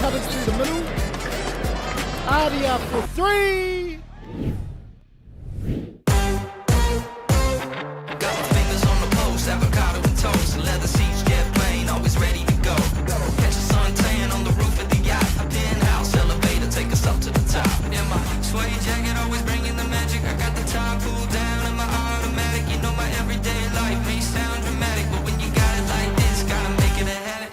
cutters through the middle. Aria for three. Got my fingers on the post, avocado and toast, leather seats, jet plane, always ready to go. Catch a suntan on the roof of the yacht, a penthouse elevator, take us up to the top. In my suede jacket, always bringing the magic. I got the top pulled down in my automatic. You know my everyday life may sound dramatic, but when you got it like this, gotta make it a habit.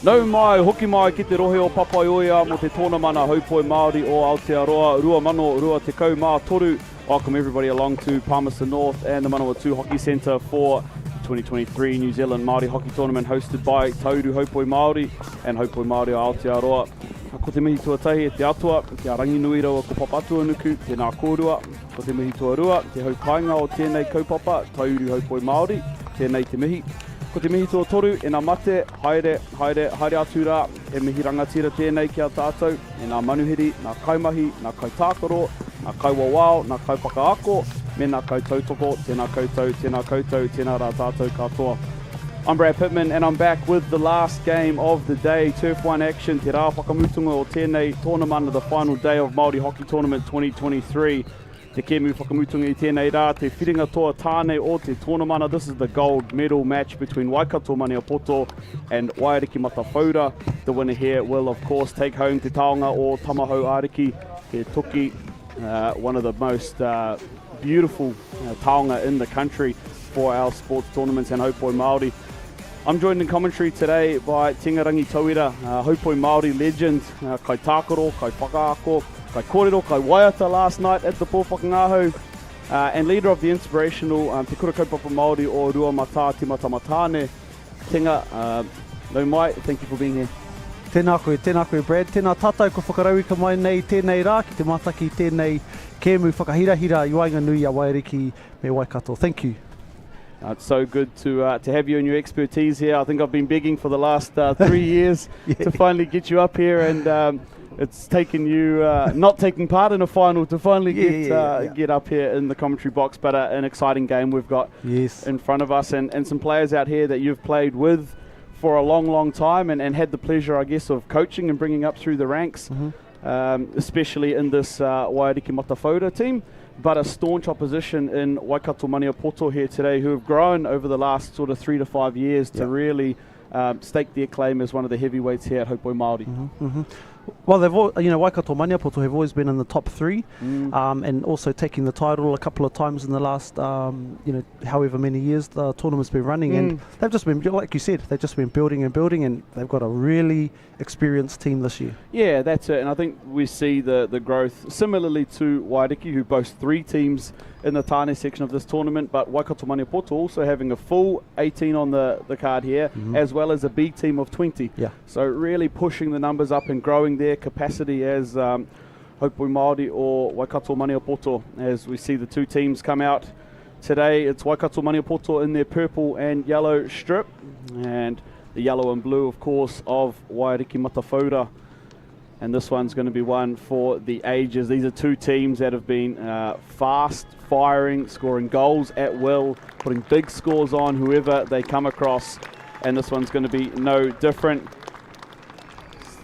Nau mai, hoki mai ki te rohe o Papaioia mo te tōna mana haupoi Māori o Aotearoa, rua mano, rua te kau mā toru. Welcome everybody along to Palmerston North and the Manawatu Hockey Centre for 2023 New Zealand Māori Hockey Tournament hosted by Tauru Haupoi Māori and Haupoi Māori o Aotearoa. Ko te mihi tuatahi e te atua, te arangi nui rawa ko papatua nuku, tēnā kōrua. Ko te mihi tuarua, te haukainga o tēnei kaupapa, Tauru Haupoi Māori, tēnei te mihi. Ko te mihi tua toru, e nā mate, haere atu rā, e mihi rangatira tēnei ki a tātou, e nā manuhiri, nā kaumahi, nā kautākaro, nā kauwawao, nā kaupakaako, me nā kautautoko, tēnā koutou, tēnā rā tātou katoa. I'm Brad Pittman and I'm back with the last game of the day, Turf 1 action, te rā whakamutunga o tēnei tōna mana, the final day of Māori Hockey Tournament 2023. Te kēmu whakamutunga I tēnei rā, te whiringa toa Tāne o te tōna mana. This is the gold medal match between Waikato Maniapoto and Waiariki Matawhora. The winner here will of course take home te taonga o Tamahau Ariki, te toki, one of the most beautiful taonga in the country for our sports tournaments and Haupoi Māori. I'm joined in commentary today by Tingarangi Tauira, Haupoi Māori legend, kai tākaro, kai whakaako, kai kōrero, kai waiata last night at the Pōwhakangāhau, and leader of the inspirational Te Kura Kaupapa Māori o Rua Mata Timatama Tāne. Tinga, nau mai, thank you for being here. Tēnā koe Brad, tēnā tātou ko whakaraui ka mai nei tēnei rā, ki te mataki tēnei kēmu whakahirahira I wainga nui a Waiariki me Waikato. Thank you. It's so good to have you and your expertise here. I think I've been begging for the last 3 years to finally get you up here, and it's taken you not taking part in a final to finally get up here in the commentary box. But an exciting game we've got in front of us, and some players out here that you've played with for a long time and had the pleasure, I guess, of coaching and bringing up through the ranks, especially in this Waiariki Matawhora team. But a staunch opposition in Waikato Maniapoto here today, who have grown over the last sort of 3 to 5 years to really stake their claim as one of the heavyweights here at Haupoi Māori. Well, they've Waikato Maniapoto have always been in the top 3, and also taking the title a couple of times in the last, however many years the tournament's been running, and they've just been, like you said, they've just been building, and they've got a really experienced team this year. Yeah, that's it, and I think we see the growth similarly to Waiariki, who boast 3 teams in the Tāne section of this tournament, but Waikato Maniapoto also having a full 18 on the card here, as well as a B team of 20. Yeah. So really pushing the numbers up and growing their capacity as Haupoi Māori or Waikato Maniapoto. As we see the 2 teams come out today, it's Waikato Maniapoto in their purple and yellow strip, and the yellow and blue, of course, of Waiariki Matawhora. And this one's going to be one for the ages. These are 2 teams that have been fast, firing, scoring goals at will, putting big scores on whoever they come across. And this one's going to be no different.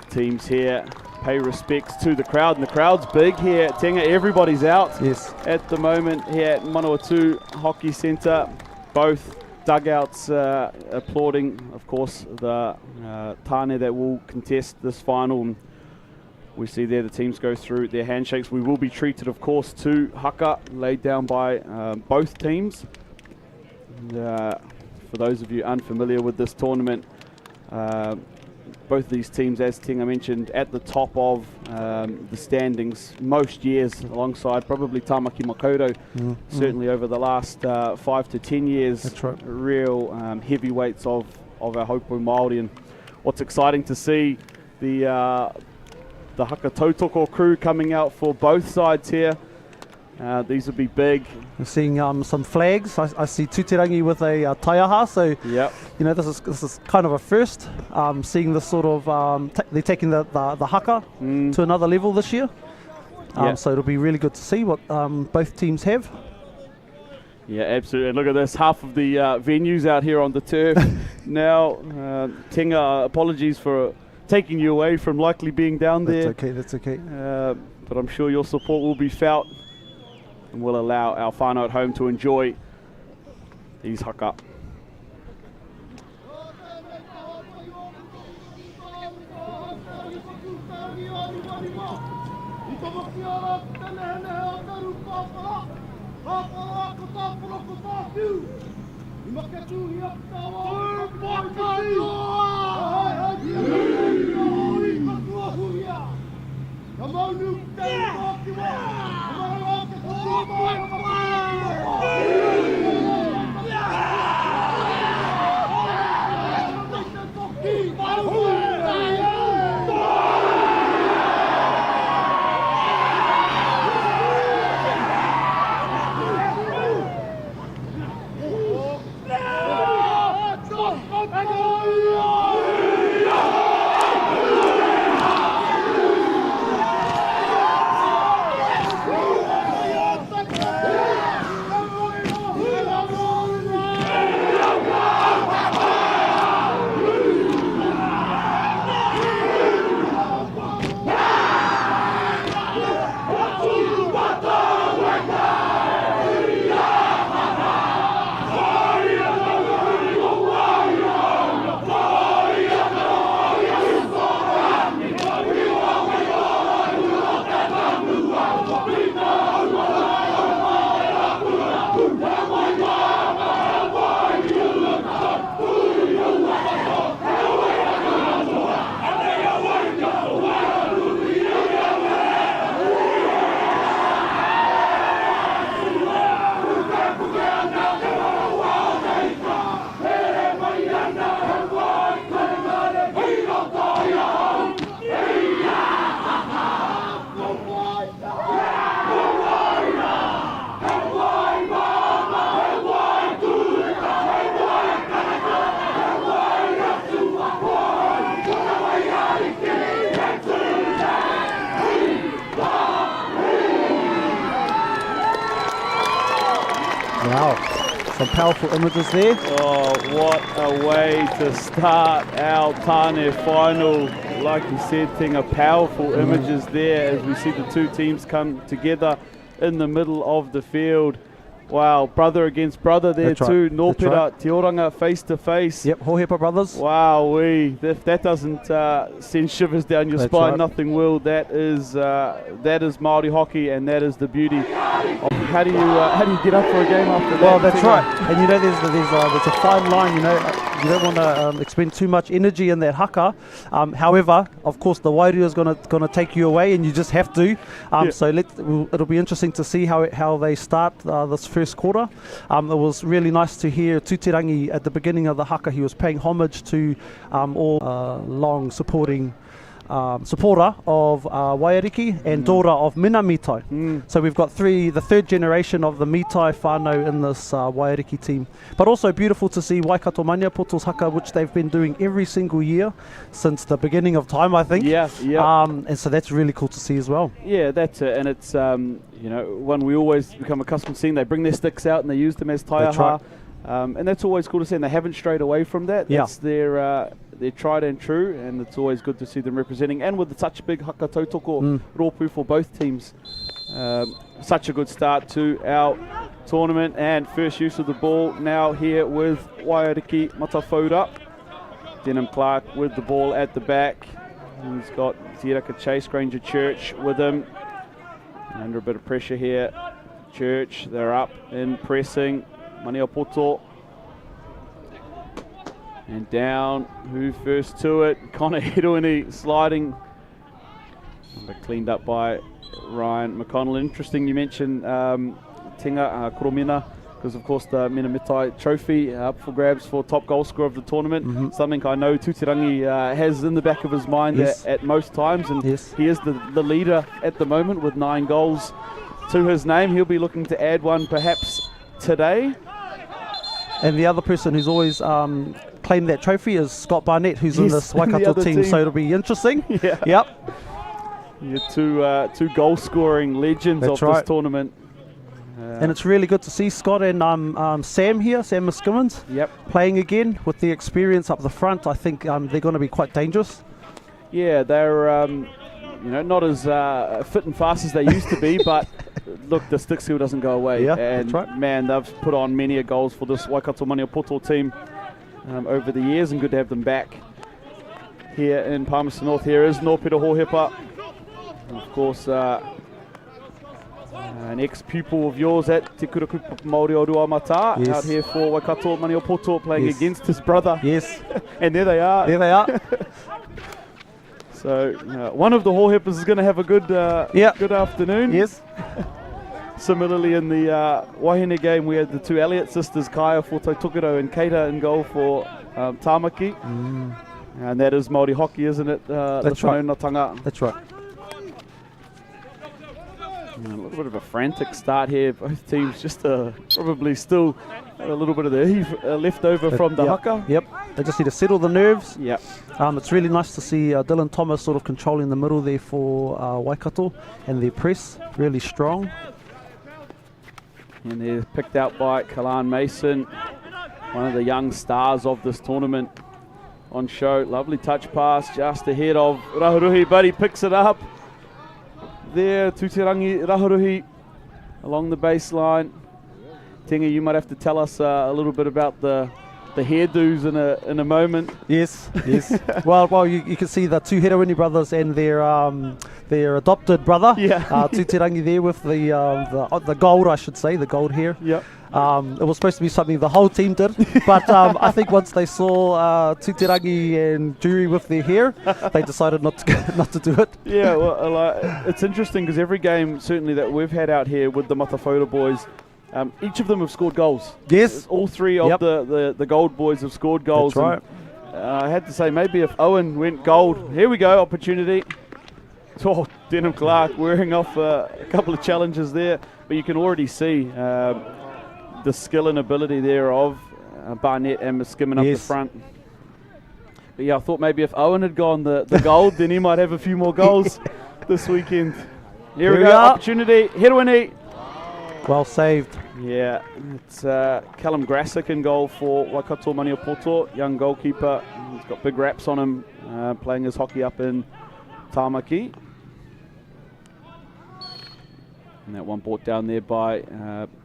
Teams here pay respects to the crowd, and the crowd's big here. Tenga, everybody's out at the moment here at Manawatu Hockey Centre. Both dugouts applauding, of course, the Tāne that will contest this final. We see there the teams go through their handshakes. We will be treated, of course, to haka laid down by both teams. And, for those of you unfamiliar with this tournament, both of these teams, as Tinga mentioned, at the top of the standings most years, alongside probably Tamaki Makaurau, certainly over the last 5 to 10 years. That's right. Real heavyweights of our Haupoi Māori. And what's exciting to see, the haka tautoko crew coming out for both sides here. These would be big. We're seeing some flags. I see Tutirangi with a taiaha, so this is kind of a first. Seeing this sort of they're taking the haka to another level this year. So it'll be really good to see what both teams have. Yeah, absolutely. And look at this, half of the venues out here on the turf. Now, Tinga, apologies for taking you away from likely being down there. That's okay. But I'm sure your support will be felt and will allow our whānau at home to enjoy these haka. Wow, some powerful images there. Oh, what a way to start our Tāne final. Like you said, Tinga, powerful images there as we see the two teams come together in the middle of the field. Wow, brother against brother there. That's too. right. Nōpera, That's Te Oranga face to face. Yep, Hohepa brothers. Wow, if that doesn't send shivers down your That's spine, right. nothing will. That is Māori hockey, and that is the beauty. How do you get up for a game after that? Well, that's Tinga? right. And you know, there's a fine line. You know, you don't want to expend too much energy in that haka. However, of course, the Wairua is going to take you away, and you just have to. Yeah. So it'll be interesting to see how they start this first quarter. It was really nice to hear Tūtirangi at the beginning of the haka. He was paying homage to all long supporter of Waiariki and daughter of Minamitai. So we've got the third generation of the Mitai whānau in this Waiariki team. But also beautiful to see Waikato Maniapoto's haka, which they've been doing every single year since the beginning of time, I think. Yeah. And so that's really cool to see as well. Yeah, that's it. And it's, one we always become accustomed to seeing. They bring their sticks out and they use them as taiaha. That's right. And that's always cool to see. And they haven't strayed away from that. Yeah. That's their tried and true. And it's always good to see them representing. And with such a big haka tautoko rōpū for both teams. Such a good start to our tournament. And first use of the ball now here with Waiariki Matawhaura. Denham Clark with the ball at the back. He's got Tiraka Chase, Granger Church with him. Under a bit of pressure here. Church, they're up in pressing. Maniapoto. And down. Who first to it? Connor Hiruini sliding. But cleaned up by Ryan McConnell. Interesting you mentioned Tinga Koromina, because of course the Minamitai trophy up for grabs for top goal scorer of the tournament. Something I know Tūtirangi has in the back of his mind at most times, and he is the leader at the moment with 9 goals to his name. He'll be looking to add one perhaps today. And the other person who's always claimed that trophy is Scott Barnett, who's in this Waikato team. So it'll be interesting. Yeah. Yep. You're two goal-scoring legends That's of this right. tournament. And it's really good to see Scott and Sam here, Sam Miskimmins, Yep. playing again with the experience up the front. I think they're going to be quite dangerous. Yeah, they're not as fit and fast as they used to be, but look, the stick skill doesn't go away. Yeah, and that's right. man, they've put on many a goals for this Waikato Maniapoto team over the years, and good to have them back here in Palmerston North. Here is Nōpera Hōhepa, and of course an ex-pupil of yours at Te Kurakupa Māori o Ruamata, Yes. out here for Waikato Maniapoto, playing Yes. against his brother. Yes, And there they are. there they are. So one of the Hōhepas is going to have a good good afternoon. Yes. Similarly, in the Wahine game, we had the two Elliott sisters, Kaya for Tautokoro and Keita, in goal for Tāmaki. And that is Māori hockey, isn't it? That's right. Whanaungatanga. That's right. A little bit of a frantic start here. Both teams just probably still have a little bit of the heave left over from the Yep, haka. Yep. They just need to settle the nerves. Yep. It's really nice to see Dylan Thomas sort of controlling the middle there for Waikato, and their press really strong. And they're picked out by Kalan Mason, one of the young stars of this tournament, on show. Lovely touch pass just ahead of Rahuruhi, but he picks it up. There, Tutirangi Rahuruhi along the baseline. Tenga, you might have to tell us a little bit about the hairdos in a moment. Yes, yes. well, you can see the two Herewini brothers and their adopted brother, Tutirangi there with the gold, I should say, the gold hair. Yep. It was supposed to be something the whole team did, but I think once they saw Tutirangi and Jury with their hair, they decided not to do it. Yeah, well, it's interesting because every game certainly that we've had out here with the Matawhora boys, each of them have scored goals. Yes. All three of the gold boys have scored goals. That's right. And, I had to say, maybe if Owen went gold, here we go, opportunity. Oh, Denham Clark wearing off a couple of challenges there, but you can already see the skill and ability there of Barnett and Miskimmon up the front. But yeah, I thought maybe if Owen had gone the gold, then he might have a few more goals this weekend. Here we go, opportunity, Herewini. Well saved. Yeah, it's Callum Grassick in goal for Waikato Maniapoto, young goalkeeper. He's got big raps on him, playing his hockey up in Tāmaki. And that one brought down there by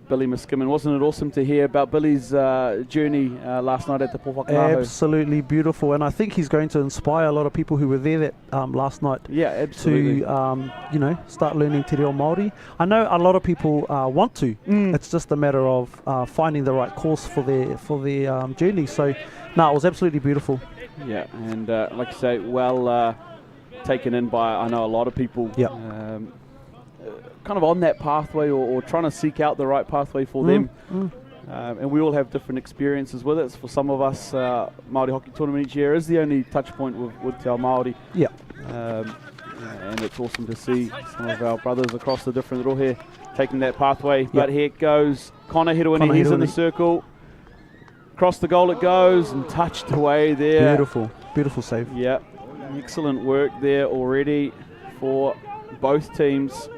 Billy Miskimmon. Wasn't it awesome to hear about Billy's journey last night at the Pōwhakamaho? Absolutely beautiful, and I think he's going to inspire a lot of people who were there last night. Yeah, absolutely. To start learning te reo Māori. I know a lot of people want to. It's just a matter of finding the right course for their journey. So, no, it was absolutely beautiful. Yeah, and like you say, well taken in by, I know, a lot of people. Yeah. Kind of on that pathway or trying to seek out the right pathway for them. And we all have different experiences with it. For some of us, Māori Hockey Tournament each year is the only touch point with Te Ao Māori. Yeah. And it's awesome to see some of our brothers across the different rohe taking that pathway. But here it goes. Connor Herewini, he's in the circle. Across the goal it goes and touched away there. Beautiful. Beautiful save. Yeah. Excellent work there already for both teams.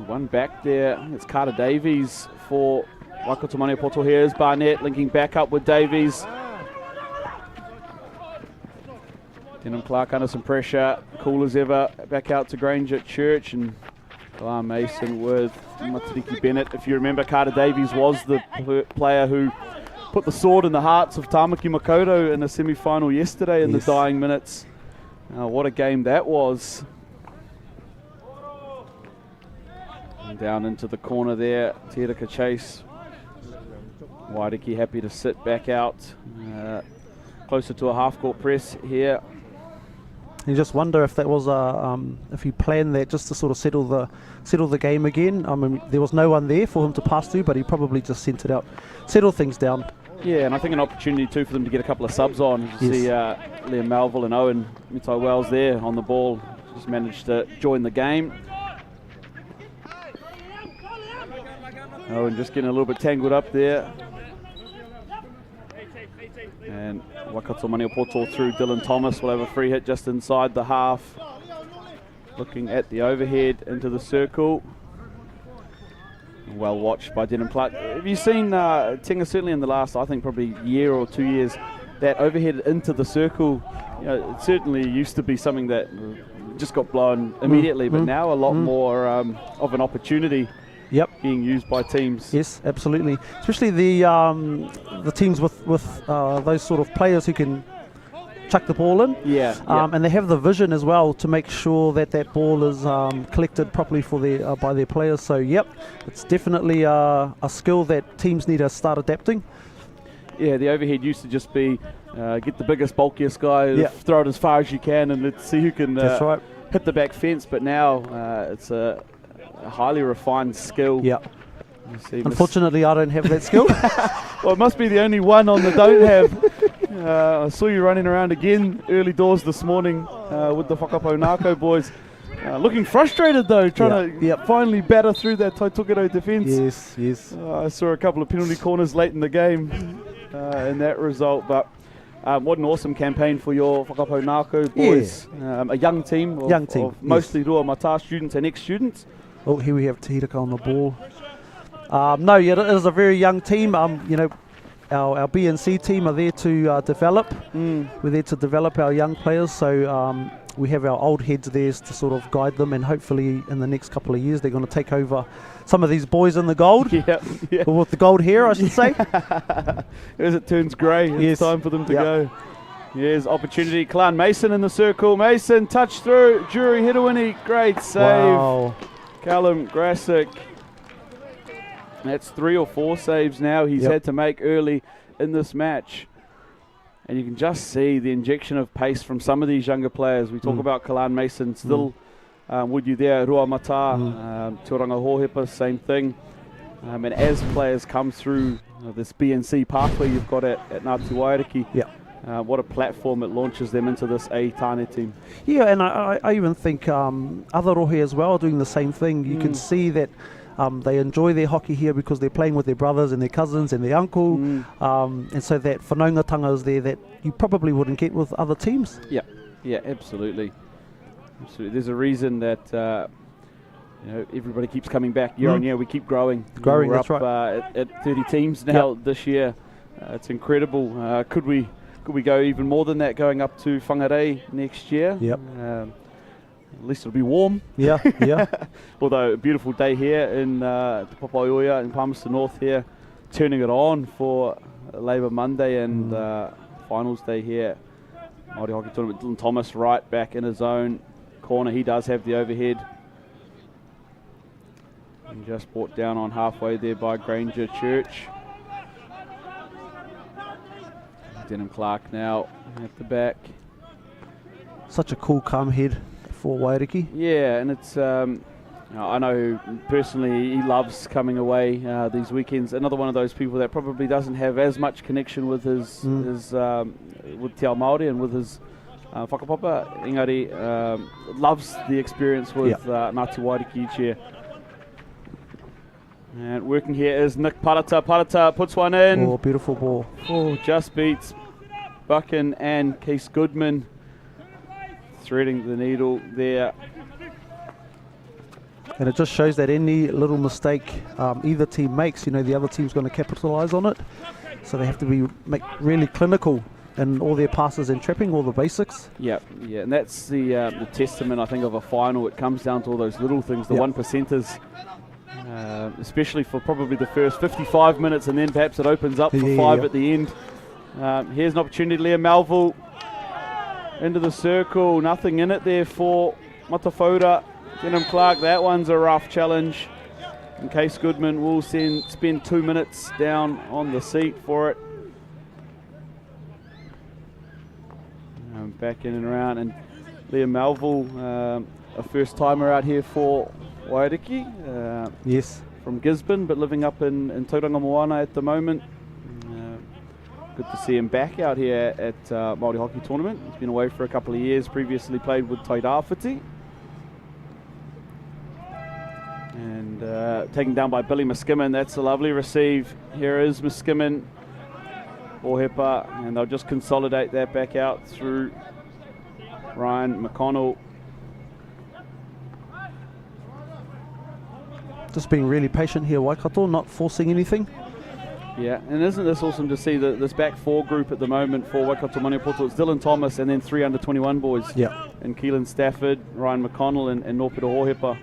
One back there, it's Carter Davies for Waikato Maniapoto. Here's Barnett linking back up with Davies. Denham Clark under some pressure, cool as ever, back out to Granger Church, and Kalan Mason with Matariki Bennett. If you remember, Carter Davies was the player who put the sword in the hearts of Tāmaki Makoto in the semi-final yesterday in the dying minutes. What a game that was. And down into the corner there, Te Reka Chase. Wairiki happy to sit back out, closer to a half-court press here. You just wonder if that was if he planned that just to sort of settle the game again. I mean, there was no one there for him to pass to, but he probably just sent it out, settle things down. Yeah, and I think an opportunity too for them to get a couple of subs on. You see Liam Melville and Owen Mitai Wells there on the ball, just managed to join the game. Owen just getting a little bit tangled up there. And Waikato Maniapoto through Dylan Thomas will have a free hit just inside the half. Looking at the overhead into the circle. Well watched by Denham Clark. Have you seen Tenga, certainly in the last, I think, probably year or 2 years, that overhead into the circle? You know, it certainly used to be something that just got blown immediately, but now a lot more of an opportunity being used by teams. Yes, absolutely. Especially the teams with those sort of players who can chuck the ball in. And they have the vision as well to make sure that that ball is collected properly for their by their players. So it's definitely a skill that teams need to start adapting. Yeah, the overhead used to just be get the biggest, bulkiest guy, throw it as far as you can, and let's see who can hit the back fence. But now it's a highly refined skill. Unfortunately, I don't have that skill. Well, it must be the only one on the don't have. I saw you running around again early doors this morning with the Whakapo Nako boys. Looking frustrated though, trying to finally batter through that Taitokerau defence. Yes. I saw a couple of penalty corners late in the game in that result, but what an awesome campaign for your Whakapo Nako boys. A young team of mostly Rua Mata students and ex-students. Oh, here we have Tahitaka on the ball. It is a very young team. Our B and C team are there to develop. We're there to develop our young players, so we have our old heads there to sort of guide them, and hopefully in the next couple of years they're going to take over some of these boys in the gold. Or with the gold hair, I should say. As it turns grey, it's time for them to go. Here's opportunity. Clan Mason in the circle. Mason touch through. Jury Hidawini. Great save. Wow. Callum Grassick. That's 3 or 4 saves now he's had to make early in this match. And you can just see the injection of pace from some of these younger players. We talk about Kalan Mason still with you there, Rua Mata, Tuaranga Hohepa, same thing. And as players come through this BNC pathway you've got at Ngāti Waiariki, what a platform it launches them into this Tāne team. Yeah, and I even think other rohe as well are doing the same thing. You can see that they enjoy their hockey here because they're playing with their brothers and their cousins and their uncle, and so that whanaungatanga is there that you probably wouldn't get with other teams. Yeah, absolutely. There's a reason that everybody keeps coming back year on year. We keep growing. We're that's up at 30 teams now this year. It's incredible. Could we go even more than that, going up to Whangarei next year? At least it'll be warm. Although a beautiful day here in Te Papaioia in Palmerston North here, turning it on for Labour Monday and finals day here. Māori Hockey Tournament. Dylan Thomas right back in his own corner. He does have the overhead. And just brought down on halfway there by Granger Church. Denham Clark now at the back. Such a cool, calm head for Waiariki. Yeah, and it's I know personally he loves coming away these weekends. Another one of those people that probably doesn't have as much connection with his with Te Ao Māori and with his whakapapa. Engari loves the experience with Ngāti Waiariki each year. And working here is Nick Parata. Parata puts one in. Oh, beautiful ball. Oh, just beats Buchan and Case Goodman. Threading the needle there. And it just shows that any little mistake either team makes, the other team's going to capitalise on it. So they have to be really clinical in all their passes and trapping, all the basics. Yeah, and that's the testament, I think, of a final. It comes down to all those little things, the 1%ers. Especially for probably the first 55 minutes, and then perhaps it opens up for 5 at the end. Here's an opportunity, Liam Melville into the circle, nothing in it there for Matafora. Denham Clark, that one's a rough challenge. In case Goodman will spend 2 minutes down on the seat for it. Back in and around, and Liam Melville, a first timer out here for Waiariki. Yes. From Gisborne, but living up in Tauranga Moana at the moment. Good to see him back out here at Māori Hockey Tournament. He's been away for a couple of years, previously played with Tairāwhiti. And taken down by Billy Muskimmon. That's a lovely receive. Here is Muskimmon. Hohepa, and they'll just consolidate that back out through Ryan McConnell. Just being really patient here, Waikato, not forcing anything. Yeah, and isn't this awesome to see this back four group at the moment for Waikato Maniapoto? It's Dylan Thomas and then 3 under-21 boys. Yeah. And Keelan Stafford, Ryan McConnell and Nōpira Hohepa.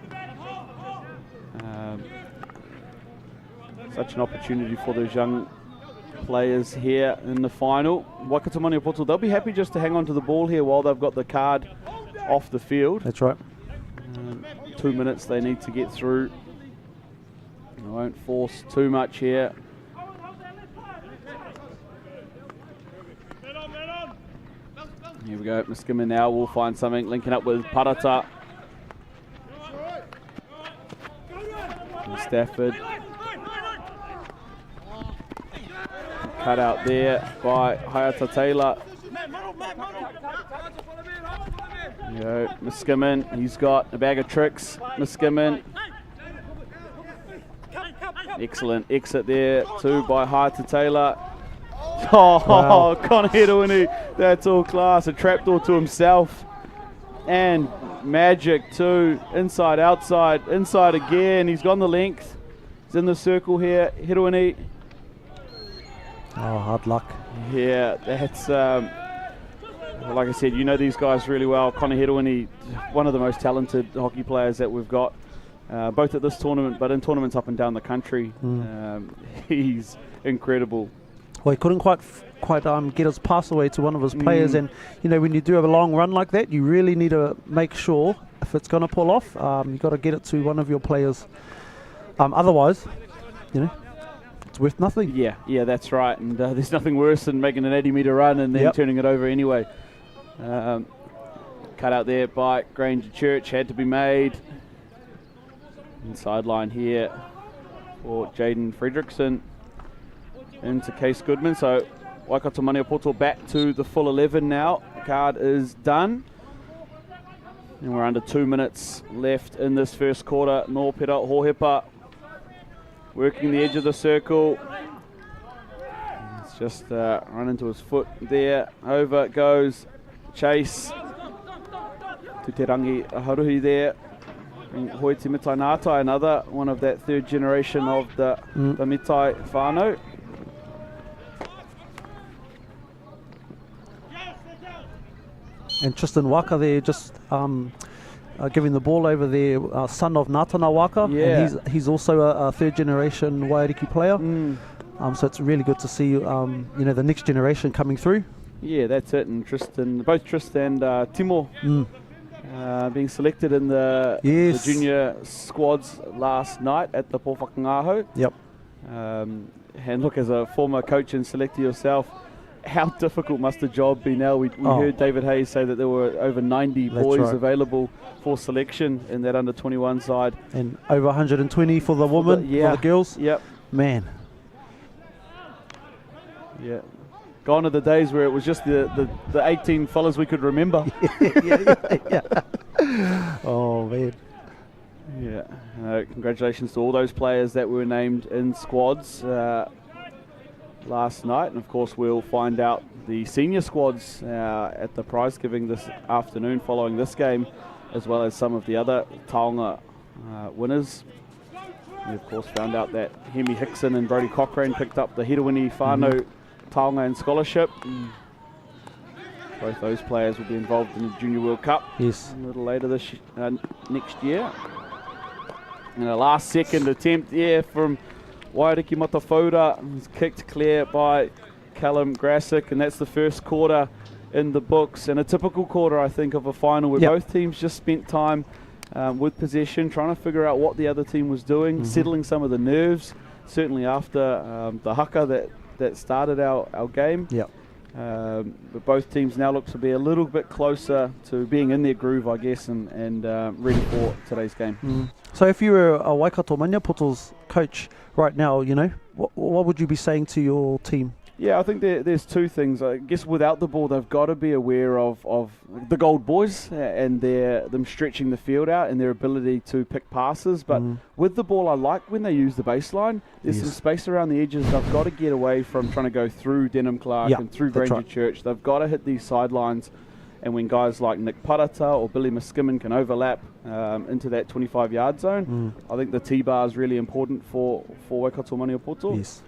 Such an opportunity for those young players here in the final. Waikato Maniapoto, they'll be happy just to hang on to the ball here while they've got the card off the field. That's right. 2 minutes they need to get through. They won't force too much here. Here we go, Miskima now will find something, linking up with Parata. And Stafford. Cut out there by Hayata Taylor. There you go, Miskimin, he's got a bag of tricks. Miskimin. Excellent exit there too by Hayata Taylor. Oh, wow. Connor Hiruini, that's all class. A trapdoor to himself. And magic too. Inside, outside, inside again. He's gone the length. He's in the circle here. Hiruini. Oh, hard luck. Yeah, that's, like I said, you know these guys really well. Connor Hiruini, one of the most talented hockey players that we've got, both at this tournament, but in tournaments up and down the country. He's incredible. Well, he couldn't quite get his pass away to one of his players, and you know when you do have a long run like that, you really need to make sure if it's going to pull off, you got to get it to one of your players. Otherwise, you know, it's worth nothing. Yeah, that's right. And there's nothing worse than making an 80-metre run and then turning it over anyway. Cut out there by Granger Church had to be made. And sideline here for Jaden Fredrickson into Case Goodman. So Waikato Maniapoto back to the full 11 now. Card is done. And we're under 2 minutes left in this first quarter. Nōpira Hohepa working the edge of the circle. It's just run into his foot there. Over goes Chase. Tuterangi Haruhi there. And Hoiti Mitai Ngātai, another one of that third generation of the Mitai whānau. And Tristan Waka there just giving the ball over there, son of Nātana Waka. Yeah. And he's also a third generation Waiariki player. So it's really good to see you know, the next generation coming through. Yeah, that's it. And both Tristan and Timo being selected in the junior squads last night at the Pōwhakangaho. Yep. And look, as a former coach and selector yourself, how difficult must the job be now? We heard David Hayes say that there were over 90 boys available for selection in that under-21 side. And over 120 for the women, for the girls. Yep. Man. Yeah. Gone are the days where it was just the 18 fellas we could remember. Oh, man. Yeah. Congratulations to all those players that were named in squads last night, and of course we'll find out the senior squads at the prize giving this afternoon following this game, as well as some of the other taonga winners. We of course found out that Hemi Hickson and Brody Cochrane picked up the Hiruini whānau taonga and scholarship. Both those players will be involved in the Junior World Cup a little later this next year. And a last second attempt from Waiariki Matawhaura was kicked clear by Callum Grassick, and that's the first quarter in the books, and a typical quarter, I think, of a final where both teams just spent time with possession, trying to figure out what the other team was doing, settling some of the nerves, certainly after the haka that started our game. But both teams now look to be a little bit closer to being in their groove, I guess, and ready for today's game. So if you were a Waikato Maniapoto's coach right now, you know, what would you be saying to your team? Yeah, I think there's two things. I guess without the ball, they've got to be aware of the Gold Boys and them stretching the field out and their ability to pick passes. But with the ball, I like when they use the baseline. There's some space around the edges. They've got to get away from trying to go through Denham Clark and through Granger Church. They've got to hit these sidelines. And when guys like Nick Parata or Billy Muskimen can overlap into that 25-yard zone, I think the T-bar is really important for Waikato Maniapoto. Yes.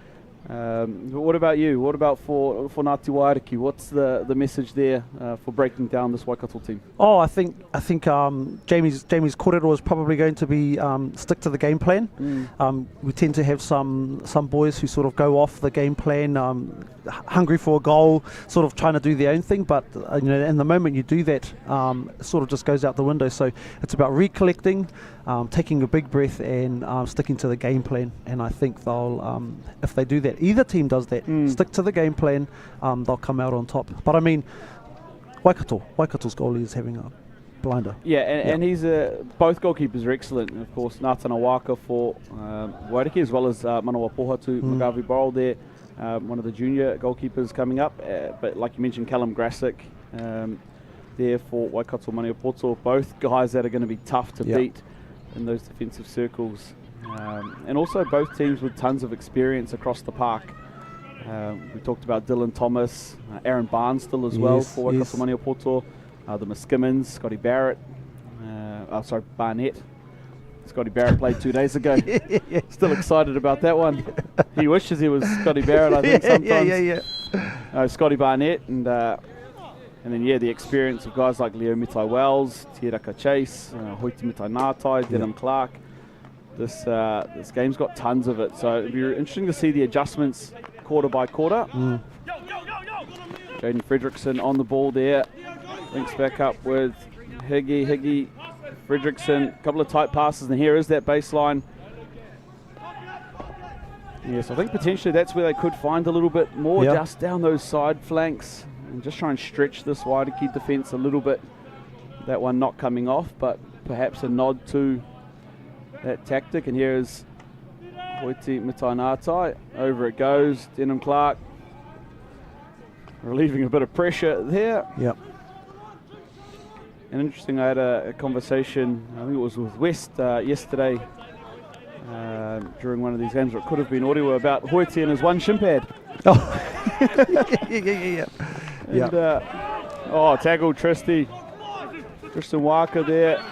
What about you? What about for Ngāti Waiariki? What's the message there for breaking down this Waikato team? Oh, I think Jamie's kōrero is probably going to be stick to the game plan. We tend to have some boys who sort of go off the game plan, hungry for a goal, sort of trying to do their own thing. But and the moment you do that, it sort of just goes out the window. So it's about recollecting, taking a big breath, and sticking to the game plan. And I think they'll, if they do that, either team does that, stick to the game plan, they'll come out on top. But I mean, Waikato's goalie is having a blinder. Yeah, and he's both goalkeepers are excellent. And of course, Ngātana Waka for Waiariki, as well as Manawa Pohatu Magavi Borrell there, one of the junior goalkeepers coming up. But like you mentioned, Callum Grassick there for Waikato Maniapoto, both guys that are going to be tough to beat in those defensive circles. And also both teams with tons of experience across the park. We talked about Dylan Thomas, Aaron Barnstill as well for Waikato Maniapoto, the Muskimens, Scotty Barrett, Barnett. Scotty Barrett played 2 days ago. Still excited about that one. He wishes he was Scotty Barrett, I think, sometimes. Scotty Barnett, and then, the experience of guys like Leo Mitai Wells, Tiraka Chase, Hoiti Mitai Ngātai, Denham Clark. This game's got tons of it, so it'll be interesting to see the adjustments quarter by quarter. Jaden Fredrickson on the ball there, links back up with Higgy, Fredrickson, a couple of tight passes, and here is that baseline. Yes, I think potentially that's where they could find a little bit more, just down those side flanks, and just try and stretch this Waiariki defence a little bit. That one not coming off, but perhaps a nod to that tactic. And here is Hoiti Mitai Ngātai. Over it goes. Denham Clark relieving a bit of pressure there. Yep. And interesting, I had a conversation, I think it was with West yesterday during one of these games, or it could have been Orewa, about Hoiti and his one shin pad. And, tackle Tristan Waka there.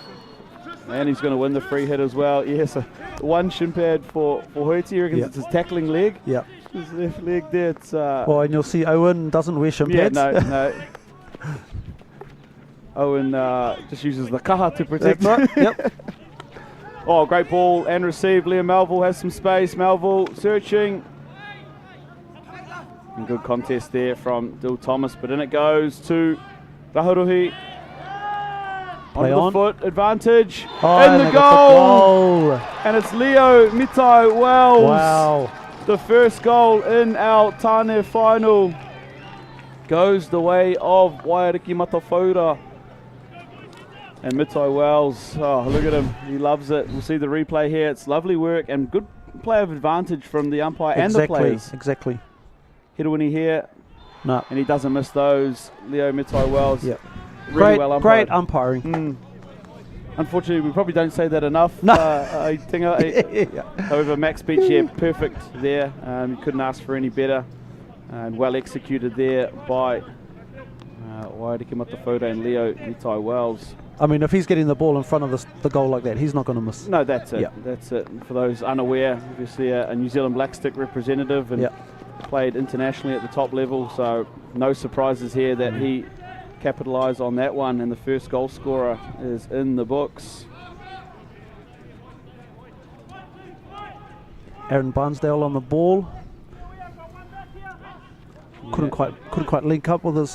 And he's going to win the free hit as well. Yes, one shin pad for Hoiti. He reckons it's his tackling leg. Yep. His left leg there. It's, and you'll see Owen doesn't wear shin pads. No. Owen just uses the kaha to protect. That's right. Yep. Oh, great ball and receive. Liam Melville has some space. Melville searching. And good contest there from Dill Thomas, but in it goes to Raharuhi. On the foot advantage. In the goal. And it's Leo Mitai Wells. Wow. The first goal in our Tāne final goes the way of Waiariki Matawhaura. And Mitai Wells, look at him. He loves it. We'll see the replay here. It's lovely work and good play of advantage from the umpire and the players. Exactly. Hiruini here. No. And he doesn't miss those. Leo Mitai Wells. Yep. Really well umpired. Great umpiring. Unfortunately, we probably don't say that enough. No. However, Max Beach, perfect there. You couldn't ask for any better. And well executed there by Waiariki Matawhaura and Leo Mitai Wells. I mean, if he's getting the ball in front of the goal like that, he's not going to miss. No, that's it. That's it. And for those unaware, obviously a New Zealand Black Stick representative and played internationally at the top level, so no surprises here that he capitalised on that one, and the first goal scorer is in the books. Aaron Barnsdale on the ball. Couldn't quite link up with his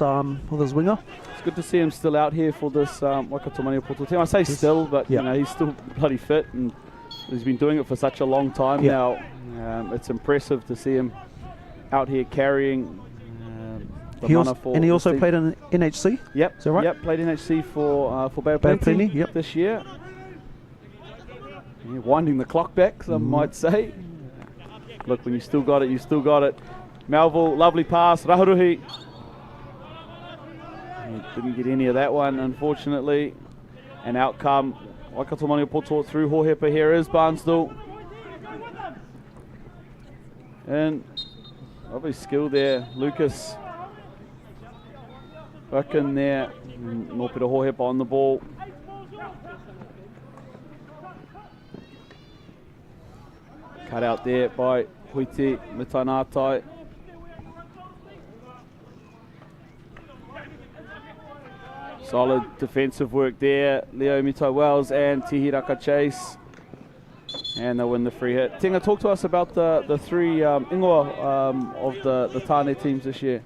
winger. It's good to see him still out here for this Waikato Maniapoto team. I say still, but you know, he's still bloody fit, and he's been doing it for such a long time now. It's impressive to see him out here carrying. He also played in NHC. Yep. Is that right? Yep. Played NHC for Bay of Plenty this year. Winding the clock back, some might say. Look, when you still got it, you still got it. Melville, lovely pass, Rahuruhi. He didn't get any of that one, unfortunately. And out come Waikato Maniapoto through Hohepa. Here is Barnsdale. And lovely skill there, Lucas. Back in there, Nōpira Hohepa on the ball. Cut out there by Huiti Mitanatai. Solid defensive work there, Leo Mitai Wells and Tihiraka Chase. And they win the free hit. Tinga, talk to us about the three ingoa of the Tāne teams this year.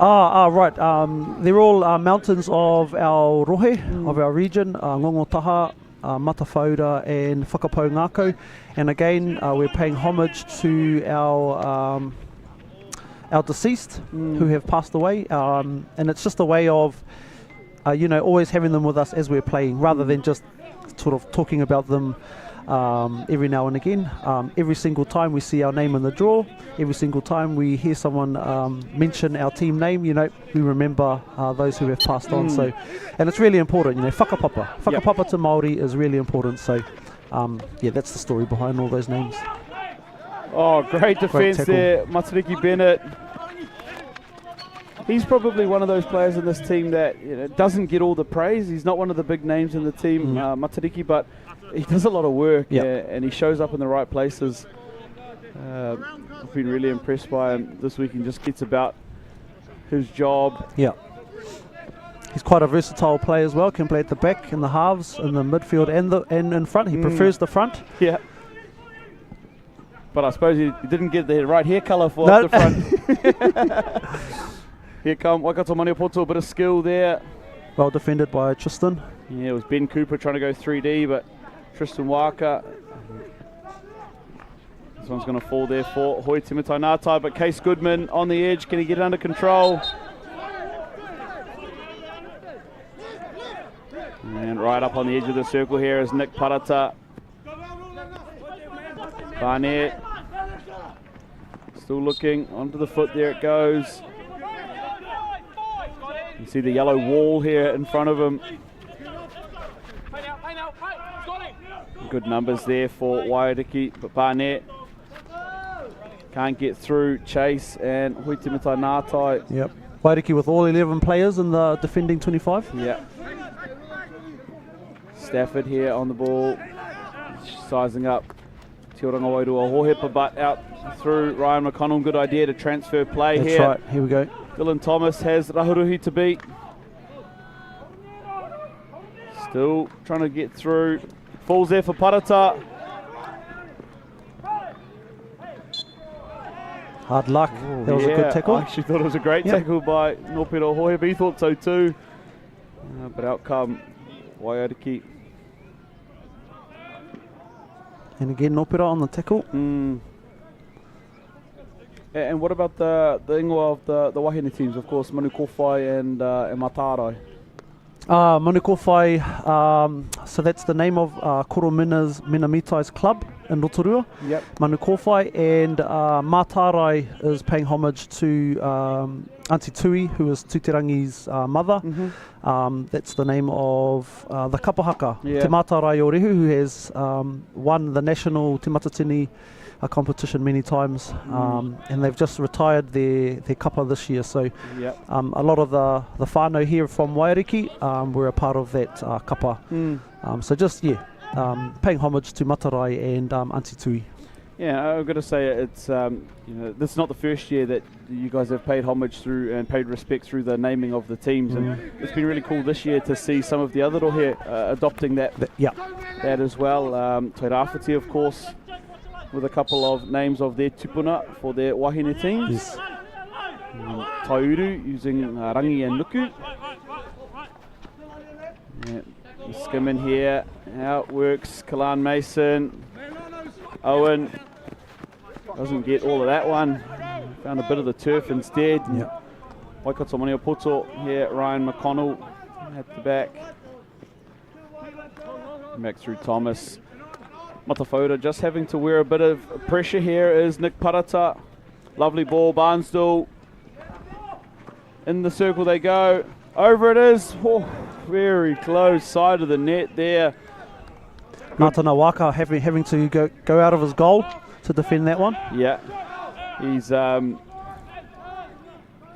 Right. They're all mountains of our rohe, of our region, Ngongotaha, Matawhauira and Whakapau Ngākau. And again, we're paying homage to our deceased who have passed away. And it's just a way of, always having them with us as we're playing, rather than just sort of talking about them every now and again. Every single time we see our name in the draw, every single time we hear someone mention our team name, we remember those who have passed on. So, and it's really important, whakapapa. Whakapapa to Māori is really important. So, that's the story behind all those names. Oh, great defence there, Matariki Bennett. He's probably one of those players in this team that doesn't get all the praise. He's not one of the big names in the team, Matariki, but he does a lot of work and he shows up in the right places. I've been really impressed by him this week and just gets about his job. Yeah. He's quite a versatile player as well. Can play at the back, in the halves, in the midfield and in front. He prefers the front. Yeah. But I suppose he didn't get the right hair colour for the front. Here come Waikato Maniapoto, a bit of skill there. Well defended by Tristan. Yeah, it was Ben Cooper trying to go 3D, but Tristan Waka. This one's going to fall there for Hoi Timitai Ngātai, but Case Goodman on the edge. Can he get it under control? And right up on the edge of the circle here is Nick Parata. Barnett. Still looking onto the foot. There it goes. You see the yellow wall here in front of him. Good numbers there for Waiariki, but Barnett can't get through. Chase and Huitimitai Ngātai. Yep. Waiariki with all 11 players in the defending 25. Yeah. Stafford here on the ball, sizing up Te Oranga Wairua Hohepa, but out through Ryan McConnell. Good idea to transfer play here. That's right, here we go. Dylan Thomas has Rahuruhi to beat. Still trying to get through. Falls there for Parata. Hard luck. That was a good tackle. I actually thought it was a great tackle by Nōpira Hohepa. He thought so too. But out come Waiariki. And again, Nōpira on the tackle. And what about the ingoa of the wahine teams? Of course, Manukowhai and Matarai. Manukowhai, so that's the name of Koro Minamitai's club in Rotorua. Yep. Manukowhai, and Matarai is paying homage to Auntie Tui, who is Tutirangi's mother. That's the name of the kapahaka, Te Matarai o Rehu, who has won the national Te Matatini competition many times, and they've just retired their kapa this year. So a lot of the whānau here from Waiariki were a part of that kapa. So just paying homage to Matarai and Auntie Tui. Yeah, I've got to say it's this is not the first year that you guys have paid homage through and paid respect through the naming of the teams, and it's been really cool this year to see some of the other rohe adopting that as well. Te Rāwhiti, of course, with a couple of names of their tupuna for their wahine teams. Yes. Tauru using Rangi and Nuku. Skimming here, how it works. Kalan Mason, Owen doesn't get all of that one. Found a bit of the turf instead. Waikato Maniapoto here, Ryan McConnell at the back. Back through Thomas. Matawhauira just having to wear a bit of pressure here is Nick Parata. Lovely ball, Barnstall. In the circle they go. Over it is. Oh, very close, side of the net there. Natana Waka having to go out of his goal to defend that one. Yeah.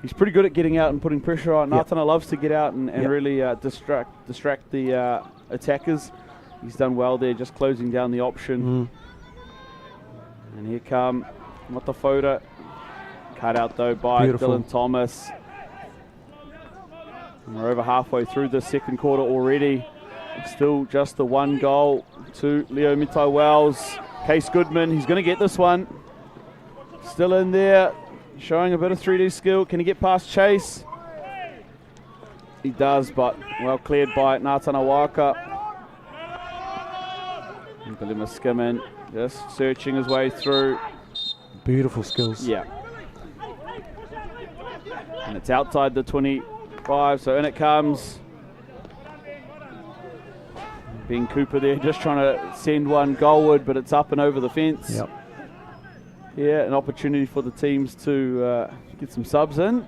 He's pretty good at getting out and putting pressure on. Yep. Natana loves to get out and really distract the attackers. He's done well there, just closing down the option. And here come Matafoda. Cut out though by Beautiful. Dylan Thomas. And we're over halfway through the second quarter already. Still just the one goal to Leo Mitai Wells. Case Goodman, he's going to get this one. Still in there, showing a bit of 3D skill. Can he get past Chase? He does, but well cleared by Natana Waka. And Billy Muskimin just searching his way through. Beautiful skills. Yeah. And it's outside the 25, so in it comes. Ben Cooper there, just trying to send one goalward, but it's up and over the fence. Yep. Yeah, an opportunity for the teams to get some subs in.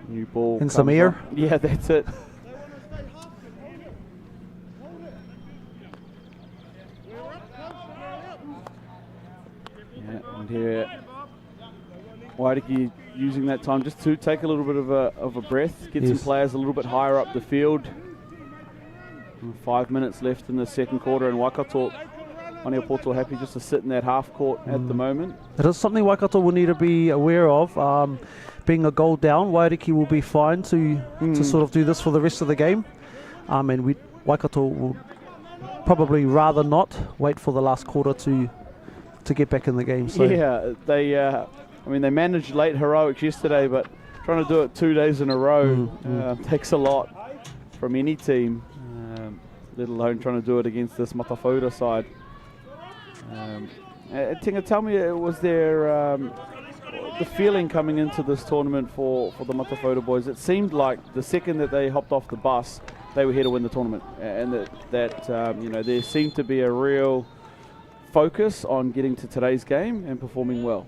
New ball. And some air. Yeah, that's it. Yeah, and here Wairiki using that time just to take a little bit of a breath, get some players a little bit higher up the field. 5 minutes left in the second quarter, and Waikato, Maniapoto happy just to sit in that half court at the moment. It is something Waikato will need to be aware of. Being a goal down, Wairiki will be fine to sort of do this for the rest of the game. And Waikato will probably rather not wait for the last quarter to get back in the game. So Yeah, they managed late heroics yesterday, but trying to do it 2 days in a row takes a lot from any team. Let alone trying to do it against this Matafoda side. Tinga, tell me, was there the feeling coming into this tournament for the Matafoda boys? It seemed like the second that they hopped off the bus, they were here to win the tournament, and that there seemed to be a real focus on getting to today's game and performing well.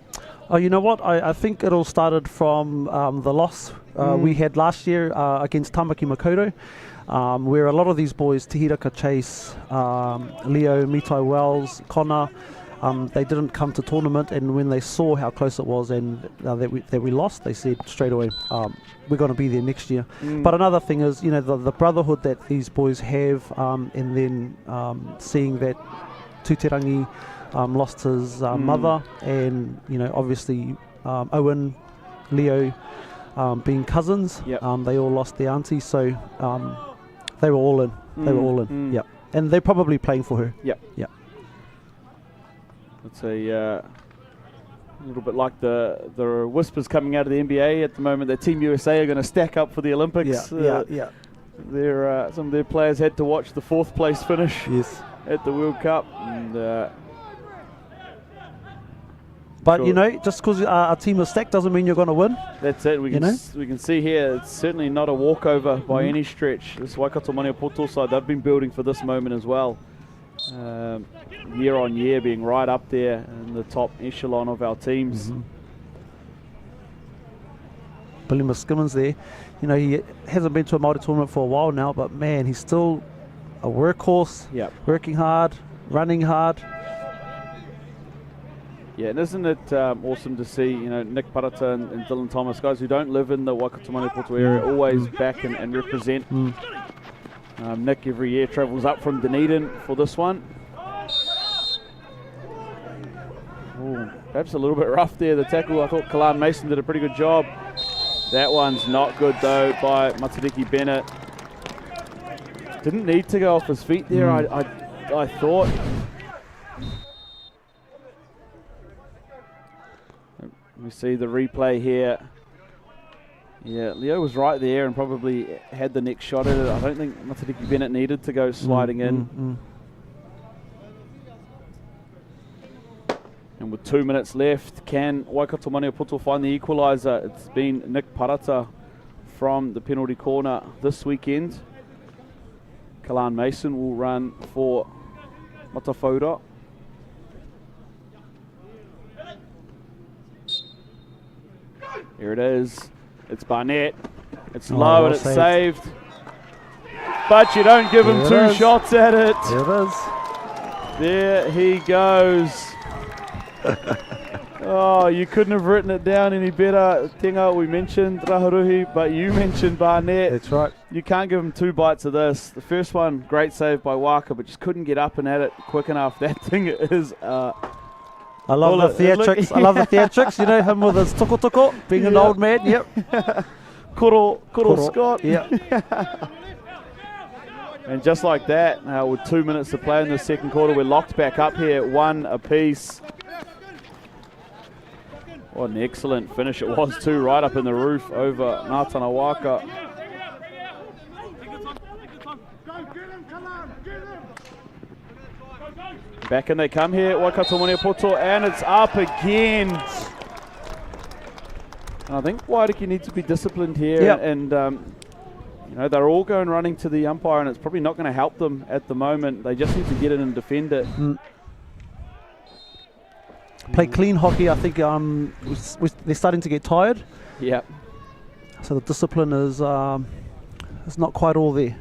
Oh, you know what? I think it all started from the loss we had last year against Tamaki Makoto. Where a lot of these boys, Tahiraka Chase, Leo, Mitai Wells, Connor, they didn't come to tournament, and when they saw how close it was and that we lost, they said straight away, we're going to be there next year. But another thing is, the brotherhood that these boys have, and then seeing that Tuterangi lost his mother, and obviously Owen, Leo, being cousins, they all lost their auntie, so they were all in. They were all in. Yep. And they're probably playing for her. Yep. Yep. It's a little bit like the whispers coming out of the NBA at the moment that Team USA are going to stack up for the Olympics. Yeah. Some of their players had to watch the fourth place finish at the World Cup. And, but just because our team is stacked doesn't mean you're going to win. That's it. We can see here it's certainly not a walkover by any stretch. This Waikato Maniapoto side, they've been building for this moment as well. Year on year, being right up there in the top echelon of our teams. Billy Muskimin's there. He hasn't been to a Māori tournament for a while now, but man, he's still a workhorse. Working hard, running hard. Yeah, and isn't it awesome to see, Nick Parata and Dylan Thomas, guys who don't live in the Waikato Maniapoto area, always back and represent. Nick every year travels up from Dunedin for this one. Ooh, perhaps a little bit rough there, the tackle. I thought Kalan Mason did a pretty good job. That one's not good though by Matariki Bennett. Didn't need to go off his feet there, I thought. We see the replay here. Yeah, Leo was right there and probably had the next shot at it. I don't think Matariki Bennett needed to go sliding in. And with 2 minutes left, can Waikato Maniapoto find the equaliser? It's been Nick Parata from the penalty corner this weekend. Kalan Mason will run for Matafoda. Here it is. It's Barnett. It's Oh, low well and it's saved. saved. But you don't give him There it 2 is. shots at it. There it is. There he goes. Oh, you couldn't have written it down any better. Tinga, we mentioned Raharuhi, but you mentioned Barnett. That's right. You can't give him 2 bites of this. The first one, great save by Waka, but just couldn't get up and at it quick enough. That thing is... I love Well, the theatrics. I love the theatrics. You know, him with his toko, being an Yeah. old man. Yep. Koro Scott. Yep. And just like that, with 2 minutes to play in the second quarter, we're locked back up here, 1 apiece. What an excellent finish it was too, right up in the roof over Ngātana Waka. Back in they come here, Waikato Maniapoto, and it's up again. And I think Waiariki needs to be disciplined here, Yep. and you know, they're all going running to the umpire, and it's probably not going to help them at the moment. They just need to get in and defend it. Play clean hockey. I think they're starting to get tired. Yeah. So the discipline is not quite all there.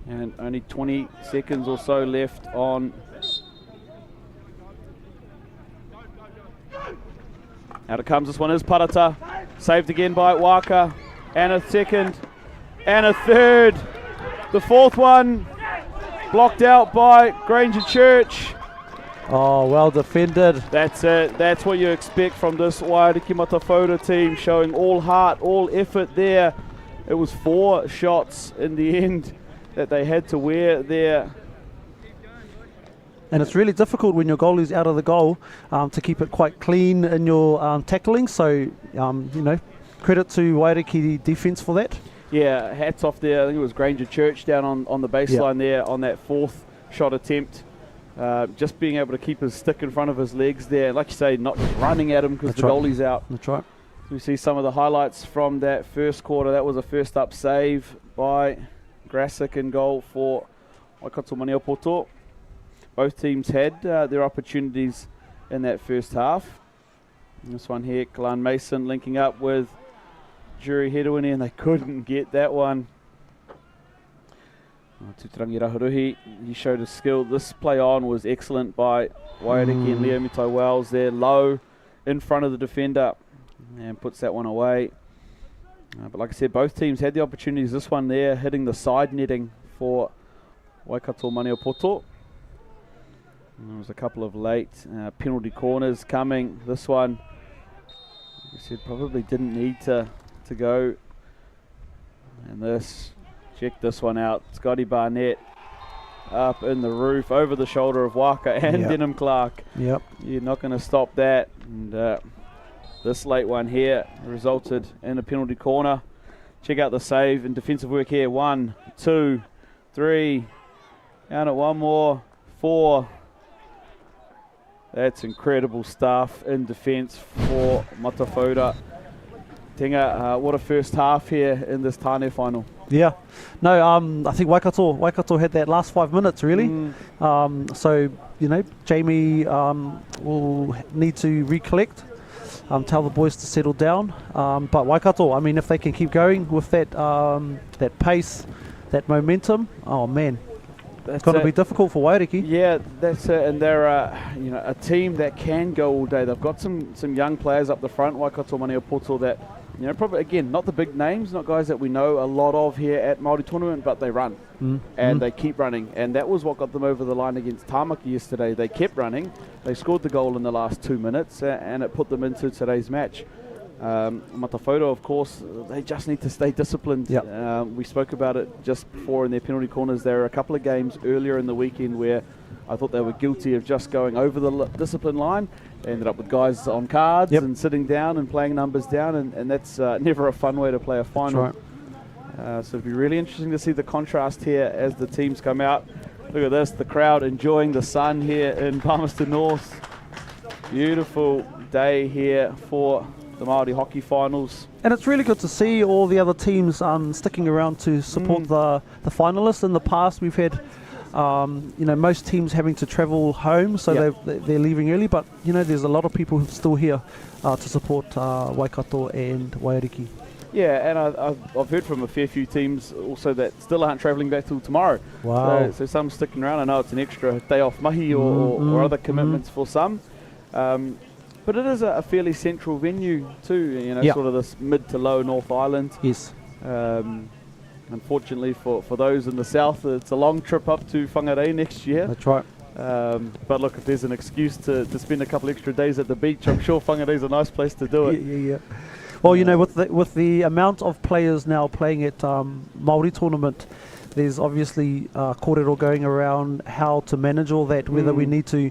And only 20 seconds or so left on. Out it comes, this one is Parata. Saved again by Waka. And a second. And a third. The fourth one blocked out by Granger Church. Oh, well defended. That's it. That's what you expect from this Waiariki Matawhora team, showing all heart, all effort there. It was 4 shots in the end that they had to wear there. And it's really difficult when your goalie's out of the goal to keep it quite clean in your tackling. So, you know, credit to Waiariki defence for that. Yeah, hats off there. I think it was Granger Church down on the baseline there on that 4th shot attempt. Just being able to keep his stick in front of his legs there. Like you say, not just running at him because the goalie's out. That's right. We see some of the highlights from that first quarter. That was a first up save by Grasic in goal for Waikato Maniapoto. Both teams had their opportunities in that first half. And this one here, Kalan Mason linking up with Juri Hedewini, and they couldn't get that one. Tuturangi Raharuhi, he showed his skill. This play on was excellent by Waiariki and Leo Mitai Wells there, low in front of the defender, and puts that one away. But like I said, both teams had the opportunities. This one there hitting the side netting for Waikato Maniapoto. And there was a couple of late penalty corners coming. This one, like I said, probably didn't need to go. And this, check this one out. Scotty Barnett up in the roof over the shoulder of Waka and Denham Clark. Yep. You're not going to stop that. And this late one here resulted in a penalty corner. Check out the save and defensive work here. 1, 2, 3. Down at one more. 4. That's incredible stuff in defence for Matawhora. Tenga, what a first half here in this Tāne final. Yeah. No, I think Waikato had that last 5 minutes, really. So, you know, Jamie will need to recollect, tell the boys to settle down. But Waikato, I mean, if they can keep going with that that pace, that momentum, oh man, it's going to be difficult for Waiariki. Yeah, that's it. And they're you know, a team that can go all day. They've got some young players up the front, Waikato Maniapoto, that, you know, probably, again, not the big names, not guys that we know a lot of here at Māori Tournament, but they run. And they keep running. And that was what got them over the line against Tāmaki yesterday. They kept running. They scored the goal in the last 2 minutes, and it put them into today's match. Matawhora, of course, they just need to stay disciplined. We spoke about it just before in their penalty corners. There were a couple of games earlier in the weekend where I thought they were guilty of just going over the discipline line. They ended up with guys on cards and sitting down and playing numbers down, and that's never a fun way to play a final. So it'll be really interesting to see the contrast here as the teams come out. Look at this, the crowd enjoying the sun here in Palmerston North. Beautiful day here for the Māori hockey finals. And it's really good to see all the other teams sticking around to support the finalists. In the past, we've had You know, most teams having to travel home, so Yep. they're leaving early. But you know, there's a lot of people who's still here to support Waikato and Waiariki. Yeah, and I've heard from a fair few teams also that still aren't travelling back till tomorrow. Wow. So some sticking around. I know it's an extra day off mahi or other commitments for some. But it is a fairly central venue too, you know, Yeah. sort of this mid to low North Island. Yes. Unfortunately for those in the south, it's a long trip up to Whangarei next year. That's right. But look, if there's an excuse to spend a couple extra days at the beach, I'm sure Whangarei's a nice place to do it. Yeah. Well, you know, with the amount of players now playing at Māori tournament, there's obviously kōrero going around how to manage all that, whether we need to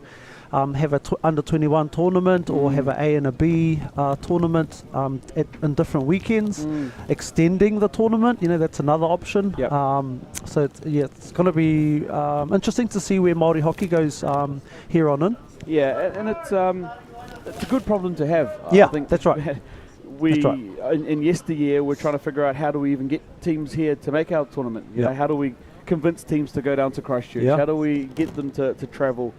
have a under 21 tournament or have an A and a B tournament in different weekends, extending the tournament, you know, that's another option. Yep. So it's going to be interesting to see where Māori hockey goes here on in. Yeah, and it's a good problem to have. Yeah, I think that's right. We That's right. in yesteryear we're trying to figure out how do we even get teams here to make our tournament. You Yeah. know, how do we convince teams to go down to Christchurch? Yeah. How do we get them to travel?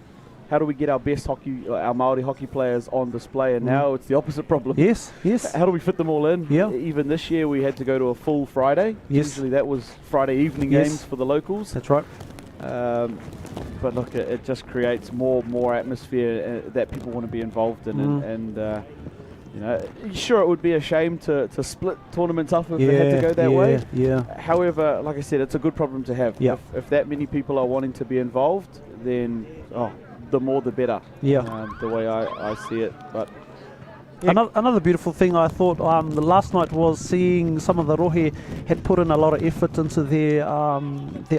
How do we get our best hockey, our Māori hockey players on display? And now it's the opposite problem. Yes. How do we fit them all in? Yeah. Even this year we had to go to a full Friday. Yes. Usually that was Friday evening Yes. games for the locals. That's right. But look, it just creates more atmosphere that people want to be involved in, and you know, sure, it would be a shame to split tournaments up if they had to go that way. Yeah. However, like I said, it's a good problem to have. Yeah. If that many people are wanting to be involved, then the more the better. Yeah. The way I see it, but. Yeah. Another beautiful thing I thought the last night was seeing some of the rohe had put in a lot of effort into their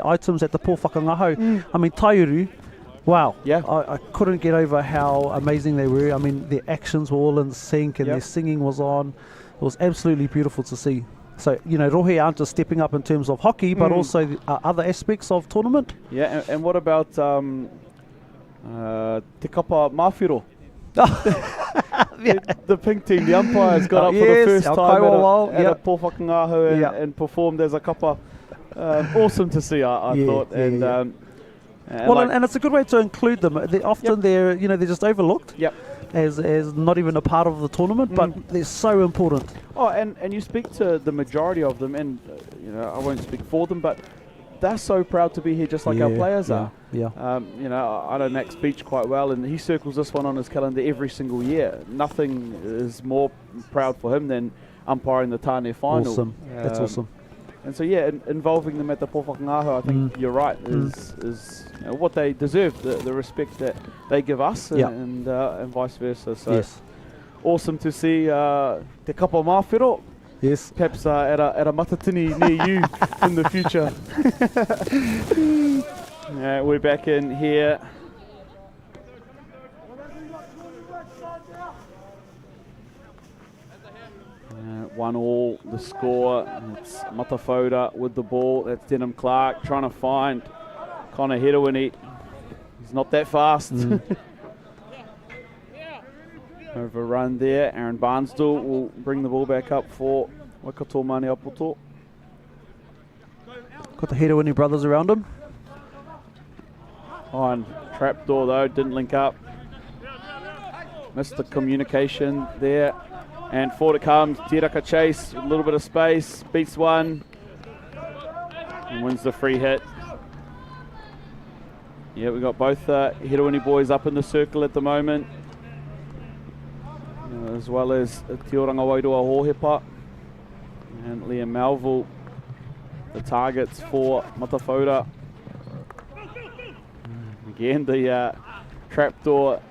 items at the pōwhakangaho. I mean, Taiuru, wow. Yeah. I couldn't get over how amazing they were. I mean, their actions were all in sync and Yep. their singing was on. It was absolutely beautiful to see. So, you know, rohe aren't just stepping up in terms of hockey, but also other aspects of tournament. Yeah, and what about Te Kapa Mawhiro? The pink team, the umpires got up for the yes, first our time Kaiwawao, at a yep. pōwhakangaho Yep. and performed as a kapa. Awesome to see, I Yeah, thought. yeah, And, yeah. and Well, like- and it's a good way to include them. They often they're just overlooked Yep. as not even a part of the tournament, but they're so important. Oh, and you speak to the majority of them, and you know, I won't speak for them, but they're so proud to be here, just like our players are. Yeah. You know, I know Max Beach quite well, and he circles this one on his calendar every single year. Nothing is more proud for him than umpiring the Tāne final. Awesome. That's awesome. And so, yeah, involving them at the pōwhakangaho, I think you're right, is you know, what they deserve, the respect that they give us, and vice versa. So Yes. awesome to see Te Kapa Mawhiro. Yes. Perhaps at a matatini near you in the future. We're back in here. One all, the score. It's Matafoda with the ball. That's Denham Clark trying to find Connor Hedawini. He's not that fast. Overrun there. Aaron Barnsdale will bring the ball back up for Waikato Mane Apoto. Got the Hedawini brothers around him. On trapdoor though, didn't link up. Missed the communication there. And forward it comes, Tiraka Chase, with a little bit of space, beats one, and wins the free hit. Yeah, we've got both Hedawini boys up in the circle at the moment, as well as Te Oranga Wairua Hohepa and Liam Melville, the targets for Matafoda. Again, the trapdoor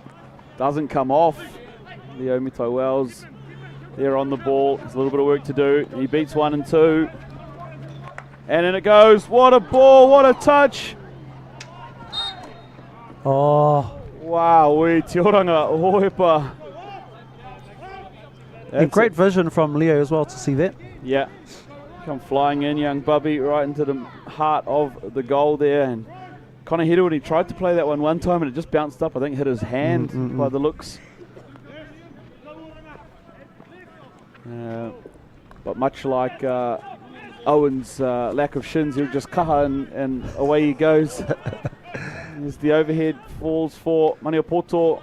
doesn't come off. Leo Mitai Wells there on the ball. There's a little bit of work to do. He beats 1 and 2. And in it goes. What a ball, what a touch. Oh, Wow, Te Oranga Hohepa. and great vision from Leo as well to see that. Yeah. Come flying in, young Bubby, right into the heart of the goal there. And Connor Hedawini tried to play that one time and it just bounced up. I think hit his hand by the looks. But much like Owen's lack of shins, he'll just kaha and away he goes. There's the overhead falls for Maniapoto.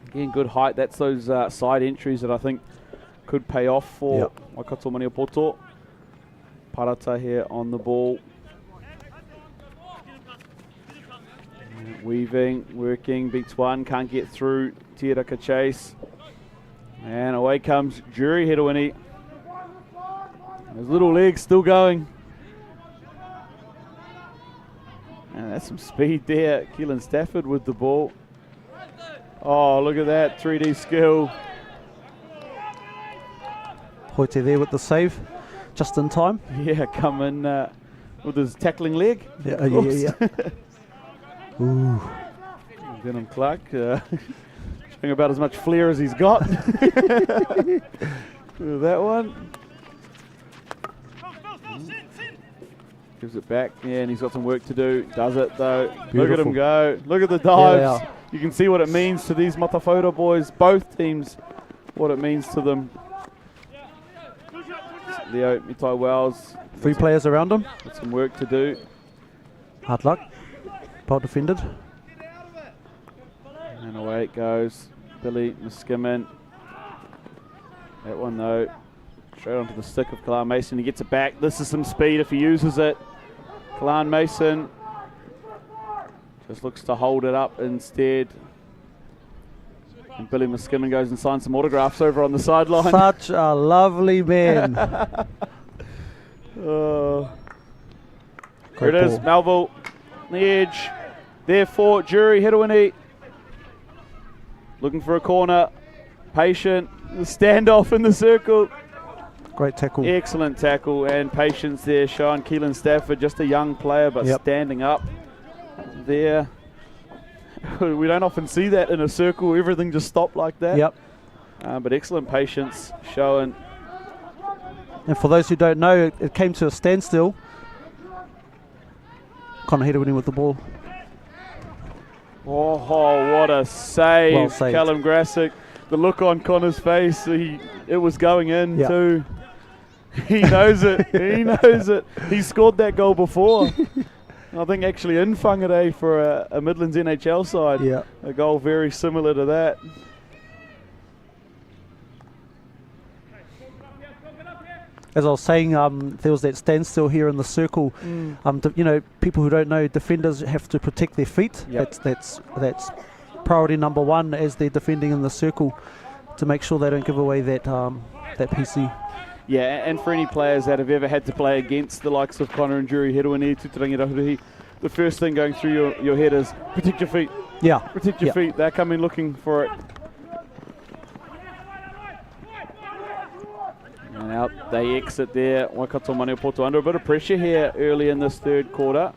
Again, good height. That's those side entries that I think could pay off for Waikato Maniapoto. Parata here on the ball. Weaving, working, beats one, can't get through. Tiraka chase. And away comes Jury Hedawini. His little legs still going. And that's some speed there. Keelan Stafford with the ball. Oh, look at that 3D skill. Hoite there with the save, just in time. Yeah, coming with his tackling leg. Yeah. Ooh. Denham Clark showing about as much flair as he's got. That one. Gives it back, yeah, and he's got some work to do. Does it though. Beautiful. Look at him go. Look at the dives. Yeah. You can see what it means to these Matawhora boys, both teams, what it means to them. Leo Mitai Wells. 3 players around him. Got some work to do. Hard luck. Well defended. And away it goes. Billy Muskimin. That one though, straight onto the stick of Kalan Mason. He gets it back. This is some speed if he uses it. Kalan Mason just looks to hold it up instead. And Billy Muskimin goes and signs some autographs over on the sideline. Such a lovely man. Here it is, Melville, the edge. Therefore, Jury Hedawini looking for a corner. Patient, the standoff in the circle. Great tackle. Excellent tackle and patience there, Sean. Keelan Stafford, just a young player, but standing up there. We don't often see that in a circle, everything just stopped like that. Yep. But excellent patience shown. And for those who don't know, it came to a standstill. Connor Hedawini with the ball. Oh, what a save. Well saved. Callum Grassick. The look on Connor's face, it was going in too. He knows it. He knows it. He scored that goal before. I think actually in Whangarei for a Midlands NHL side. Yeah. A goal very similar to that. As I was saying, there was that standstill here in the circle. You know, people who don't know, defenders have to protect their feet. Yep. That's priority number one as they're defending in the circle, to make sure they don't give away that PC. Yeah, and for any players that have ever had to play against the likes of Connor and Jury Hedawini, Tuturangi Rahuruhi, the first thing going through your head is protect your feet. Yeah. Protect your feet. They're coming looking for it. And out they exit there. Waikato Maniapoto under a bit of pressure here early in this third quarter.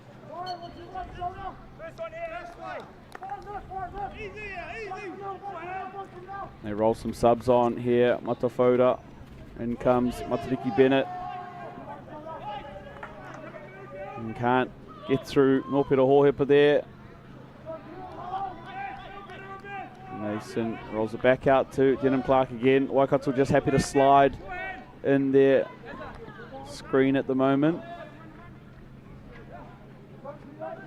They roll some subs on here. Matawhora. In comes Matariki Bennett. And can't get through Nopera Hohepa there. Mason rolls it back out to Denham Clark again. Waikato just happy to slide in their screen at the moment.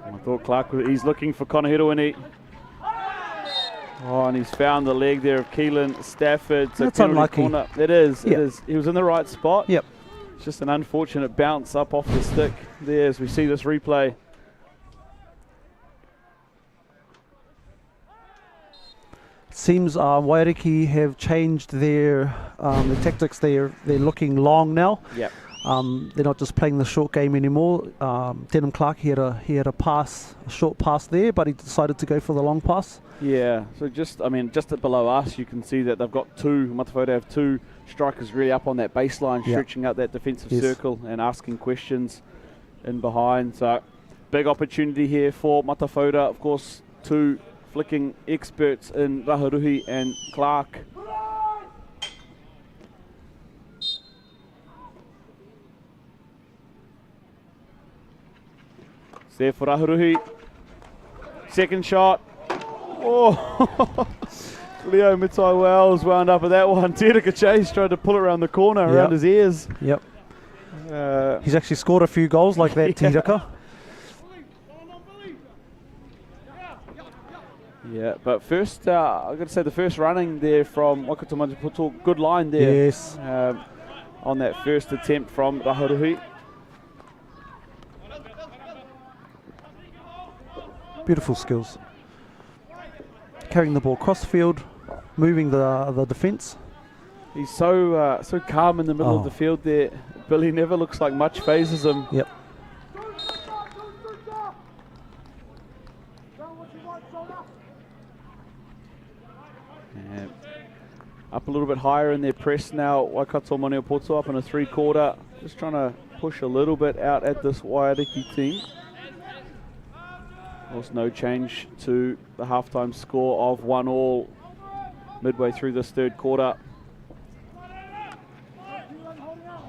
I thought Clark, he's looking for Connor Hedawini. Oh, and he's found the leg there of Keelan Stafford. So that's unlucky. Corner. It is. It is. He was in the right spot. Yep. It's just an unfortunate bounce up off the stick there as we see this replay. Seems Wairiki have changed their tactics. They're looking long now. Yep. They're not just playing the short game anymore. Denham Clark, he had a short pass there, but he decided to go for the long pass. Yeah, so just below us, you can see that they've got Matawhora have two strikers really up on that baseline, stretching out that defensive circle and asking questions in behind. So big opportunity here for Matawhora. Of course, two flicking experts in Rahuruhi and Clark. It's there for Rahuruhi. Second shot. Oh, Leo Mitai Wells wound up with that one. Tiraka Chase tried to pull it around the corner around his ears. Yep. He's actually scored a few goals like that, Tiraka. Yeah, but first, I've got to say the first running there from Waikato Maniapoto, good line there. Yes. On that first attempt from Raharuhi. Beautiful skills. Carrying the ball cross field, moving the defence. He's so calm in the middle of the field there. Billy never looks like much phases him. Yep. And up a little bit higher in their press now. Waikato Maniapoto up in a 3/4. Just trying to push a little bit out at this Waiariki team. Also no change to the halftime score of 1-1 midway through this 3rd quarter.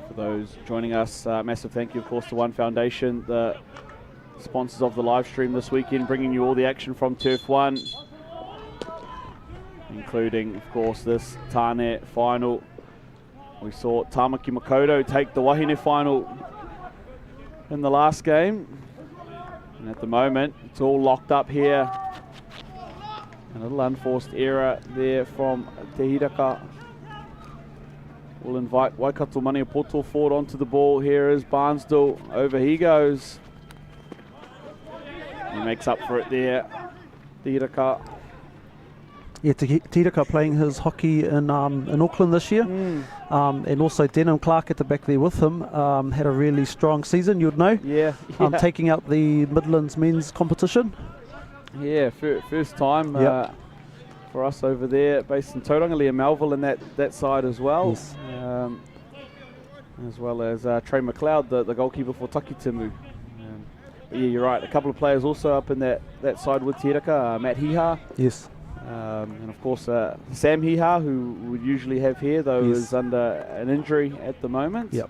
For those joining us, massive thank you of course to One Foundation, the sponsors of the live stream this weekend, bringing you all the action from Turf 1, including of course this Tāne final. We saw Tamaki Makoto take the Wahine final in the last game. And at the moment, it's all locked up here. A little unforced error there from Te Hiraka. We'll invite Waikato Maniapoto forward onto the ball. Here is Barnsdale. Over he goes. He makes up for it there. Te Hiraka. Yeah, Te Hiraka playing his hockey in Auckland this year. And also Denham Clark at the back there with him. Had a really strong season, you'd know. Yeah. Taking out the Midlands men's competition. Yeah, first time for us over there, based in Tauranga. Liam Melville in that side as well. Yes. As well as Trey McLeod, the goalkeeper for Takitimu. But yeah, you're right. A couple of players also up in that side with Te Hiraka. Matt Hiha. Yes. And of course Sam Hiha, who would usually have here, though is under an injury at the moment. Yep.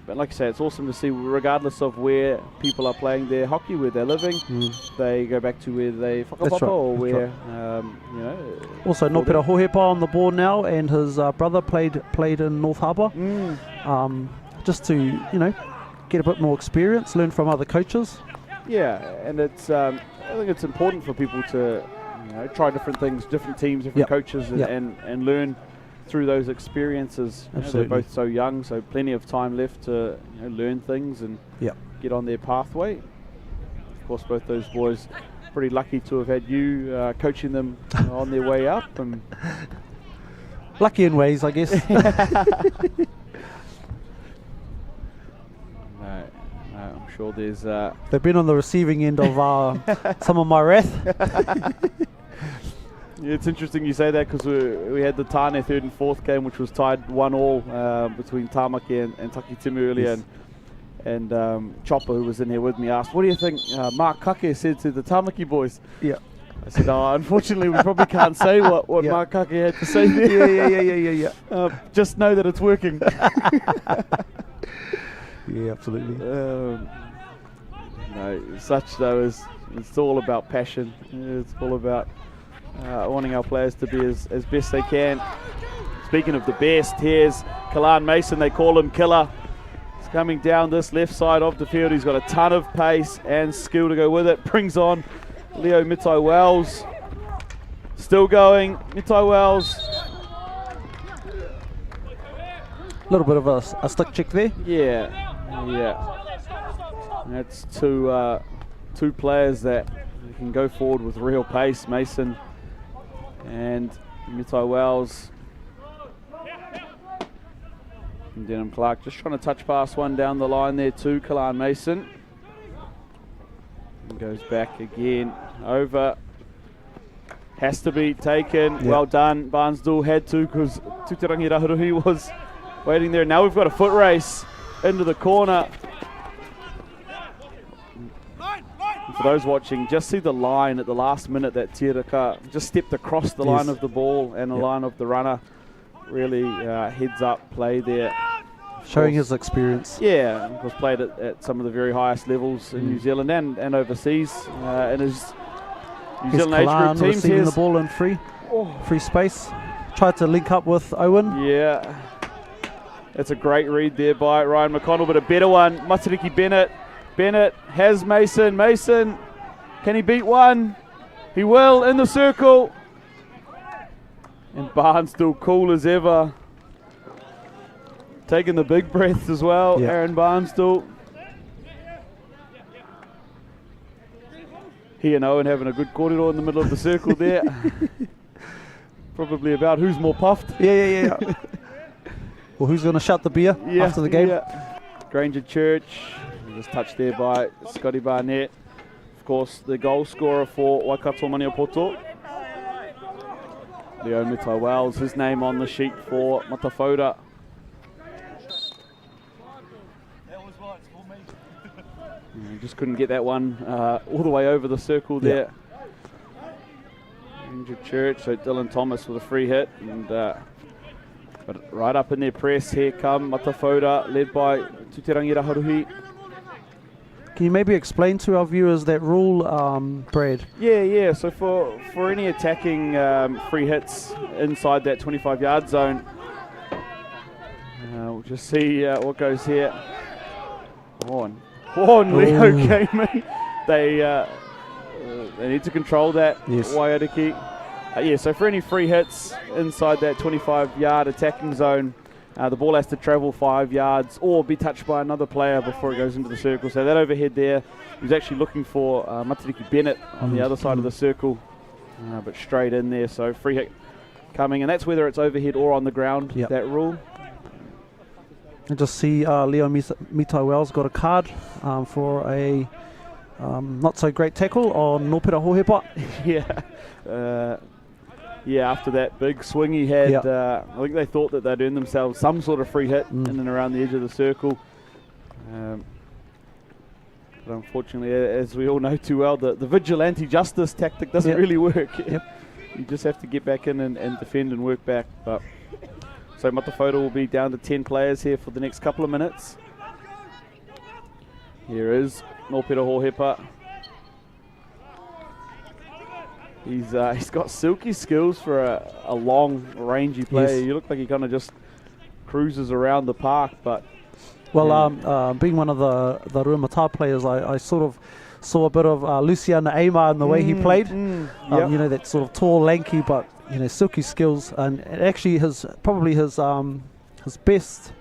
But like I say, it's awesome to see, regardless of where people are playing their hockey, where they're living, they go back to where they whakapapa or where, you know. Also, Nopera Hohepa on the board now, and his brother played in North Harbour. Just to, you know, get a bit more experience, learn from other coaches. Yeah, and it's I think it's important for people to, you know, try different things, different teams, different coaches, and learn through those experiences. You know, they're both so young, so plenty of time left to, you know, learn things and get on their pathway. Of course, both those boys pretty lucky to have had you coaching them on their way up. And lucky in ways, I guess. I'm sure there's... They've been on the receiving end of some of my wrath. Yeah, it's interesting you say that, because we had the Tāne 3rd and 4th game, which was tied 1-1 between Tamaki and Takitimu earlier. And Chopper, who was in here with me, asked, what do you think Mark Kake said to the Tamaki boys? Yeah. I said, unfortunately, we probably can't say what Mark Kake had to say there. Yeah. Just know that it's working. Yeah, absolutely. No, such though is, it's all about passion. It's all about wanting our players to be as best they can. Speaking of the best, here's Kalan Mason. They call him Killer. He's coming down this left side of the field. He's got a ton of pace and skill to go with it. Brings on Leo Mitai Wells. Still going, Mitai Wells. A little bit of a stick check there. Yeah. That's two players that can go forward with real pace, Mason and Mitai Wells. And Denham Clark just trying to touch past one down the line there to Kalan Mason. And goes back again, over. Has to be taken. Yep. Well done. Barnsdale had to, because Tuterangi Raharuhi was waiting there. Now we've got a foot race into the corner. And for those watching, just see the line at the last minute that Te Hiraka just stepped across the line of the ball and the line of the runner. Really heads up play there. Showing his experience. Yeah, of course played at some of the very highest levels in New Zealand and overseas. In his New Zealand age group teams. Receiving the ball in free space. Tried to link up with Owen. Yeah. That's a great read there by Ryan McConnell, but a better one, Matariki Bennett. Bennett has Mason. Mason Can he beat one? He will in the circle. And Barnes still cool as ever. Taking the big breaths as well. Yeah. Aaron Barnes still. He and Owen having a good corridor in the middle of the circle there. Probably about who's more puffed. Yeah. Well, who's going to shut the beer after the game? Yeah. Granger Church, just touched there by Scotty Barnett. Of course, the goal scorer for Waikato Maniapoto. Leo Mitai Wells, his name on the sheet for Matawhora. Just couldn't get that one all the way over the circle there. Granger Church, so Dylan Thomas with a free hit. And but right up in their press, here come Matawhora, led by Tuterangi Raharuhi. Can you maybe explain to our viewers that rule, Brad? Yeah. So for any attacking free hits inside that 25-yard zone, we'll just see what goes here. Horn Leo came in. They need to control that. Yes. Waiariki. So for any free hits inside that 25-yard attacking zone, the ball has to travel 5 yards or be touched by another player before it goes into the circle. So that overhead there, he was actually looking for Matariki Bennett on the other side of the circle, but straight in there. So free hit coming, and that's whether it's overhead or on the ground, that rule. And just see Leo Mitai Wells got a card for a not so great tackle on Nōpera Hohepa. After that big swing he had, I think they thought that they'd earned themselves some sort of free hit in and around the edge of the circle. But unfortunately, as we all know too well, the vigilante justice tactic doesn't really work. You just have to get back in and defend and work back. But so Matawhora will be down to 10 players here for the next couple of minutes. Here is Nōpera Hohepa. He's got silky skills for a long, rangy player. Yes. You look like he kind of just cruises around the park, but... Well, being one of the Ruamata players, I sort of saw a bit of Luciano Aymar in the way he played. You know, that sort of tall, lanky, but, you know, silky skills. And actually his best...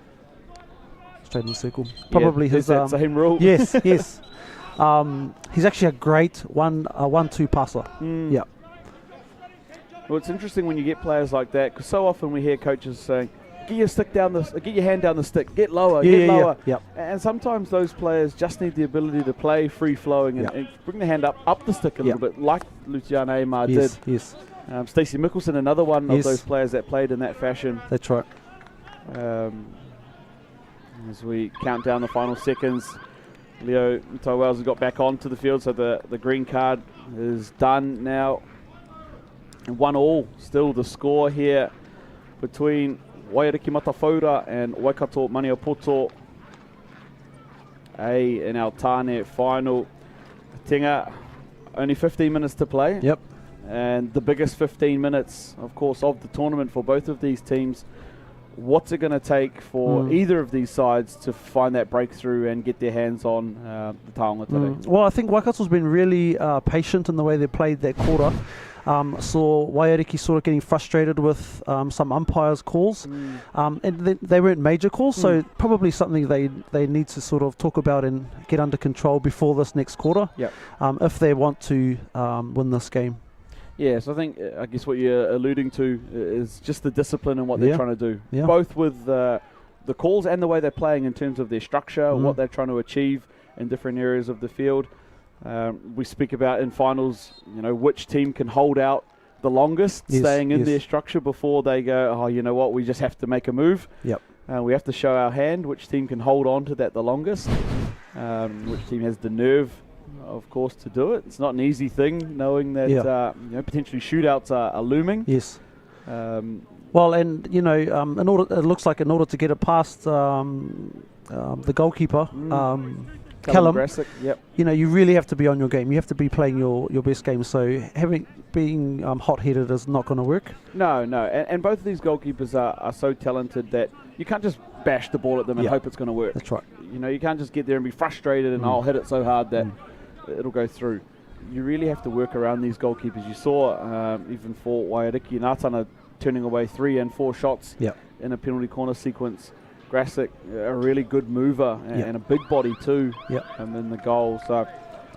Straight in the circle. Probably his... that same rule. Yes. He's actually a great 1-2 passer. Yeah. Well, it's interesting when you get players like that, because so often we hear coaches saying, get your hand down the stick, get lower, get lower. Yeah. And sometimes those players just need the ability to play free-flowing and bring the hand up the stick a little bit, like Luciano Aymar did. Yes. Stacey Mickelson, another one of those players that played in that fashion. That's right. As we count down the final seconds, Leo Mitai Wells has got back onto the field, so the green card is done now. And 1-1 still the score here between Waiariki Matawhora and Waikato Maniapoto. In our Tāne final. Tinga, only 15 minutes to play. Yep. And the biggest 15 minutes, of course, of the tournament for both of these teams. What's it going to take for either of these sides to find that breakthrough and get their hands on the taonga today? Well, I think Waikato's been really patient in the way they played that quarter. Saw Waiariki sort of getting frustrated with some umpires' calls, and they weren't major calls, so probably something they need to sort of talk about and get under control before this next quarter, if they want to win this game. Yeah, so I guess what you're alluding to is just the discipline and what they're trying to do, both with the calls and the way they're playing in terms of their structure, what they're trying to achieve in different areas of the field. We speak about in finals, you know, which team can hold out the longest, staying in their structure before they go, oh, you know what, we just have to make a move. We have to show our hand, which team can hold on to that the longest, which team has the nerve, of course, to do it. It's not an easy thing, knowing that you know, potentially shootouts are looming. Yes. Well, and you know, it looks like in order to get it past the goalkeeper, Callum, you know, you really have to be on your game. You have to be playing your best game. So being hot-headed is not going to work. No. And both of these goalkeepers are so talented that you can't just bash the ball at them and hope it's going to work. That's right. You know, you can't just get there and be frustrated and I'll hit it so hard that it'll go through. you really have to work around these goalkeepers. You saw even for Wairiki and Tāne turning away 3 and 4 shots in a penalty corner sequence. Grasic, a really good mover and a big body too, and then the goal. So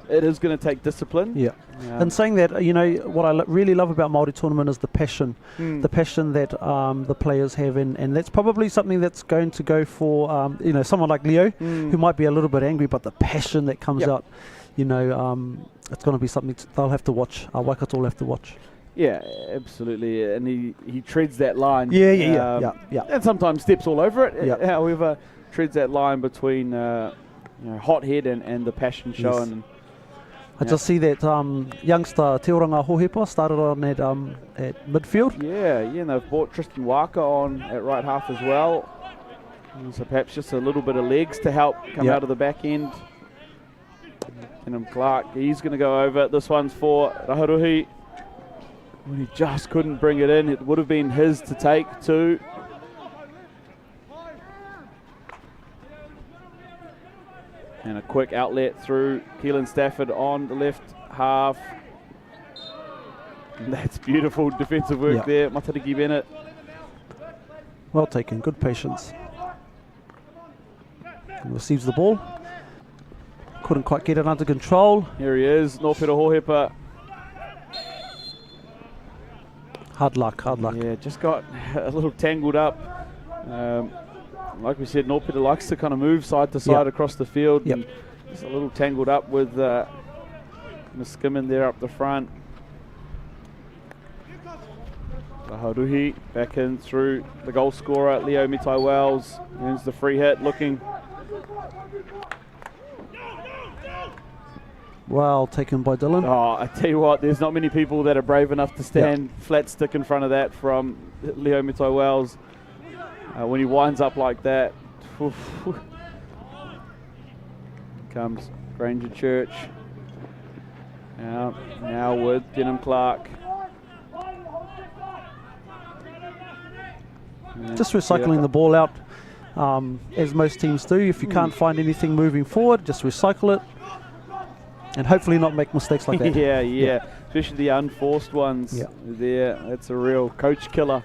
it is going to take discipline. And saying that, you know, what I really love about Māori tournament is the passion that the players have, and that's probably something that's going to go for you know, someone like Leo, who might be a little bit angry, but the passion that comes out, you know, it's going to be something they'll have to watch. Waikato will have to watch. Yeah, absolutely, and he treads that line. And sometimes steps all over it. However, treads that line between you know, hot head and the passion shown. I just see that youngster Te Oranga Hohepa started on at midfield. And they've brought Tristan Waka on at right half as well. And so perhaps just a little bit of legs to help come out of the back end. Clark, he's going to go over. This one's for Raharuhi. He just couldn't bring it in. It would have been his to take too. And a quick outlet through Keelan Stafford on the left half. And that's beautiful defensive work there. Matariki Bennett. Well taken, good patience. And receives the ball. Couldn't quite get it under control. Here he is, Nōpera Hohepa. Hard luck. Yeah, just got a little tangled up. Like we said, Nōpera likes to kind of move side to side across the field. And just a little tangled up with Miskimin there up the front. Raharuhi back in through the goal scorer, Leo Mitai Wells. Earns the free hit, looking. Well taken by Dylan. Oh, I tell you what, there's not many people that are brave enough to stand flat stick in front of that from Leo Mitai Wells. When he winds up like that, comes Granger Church. Now with Denham Clark. Just recycling the ball out, as most teams do. If you can't find anything moving forward, just recycle it. And hopefully not make mistakes like that. Especially the unforced ones there. That's a real coach killer.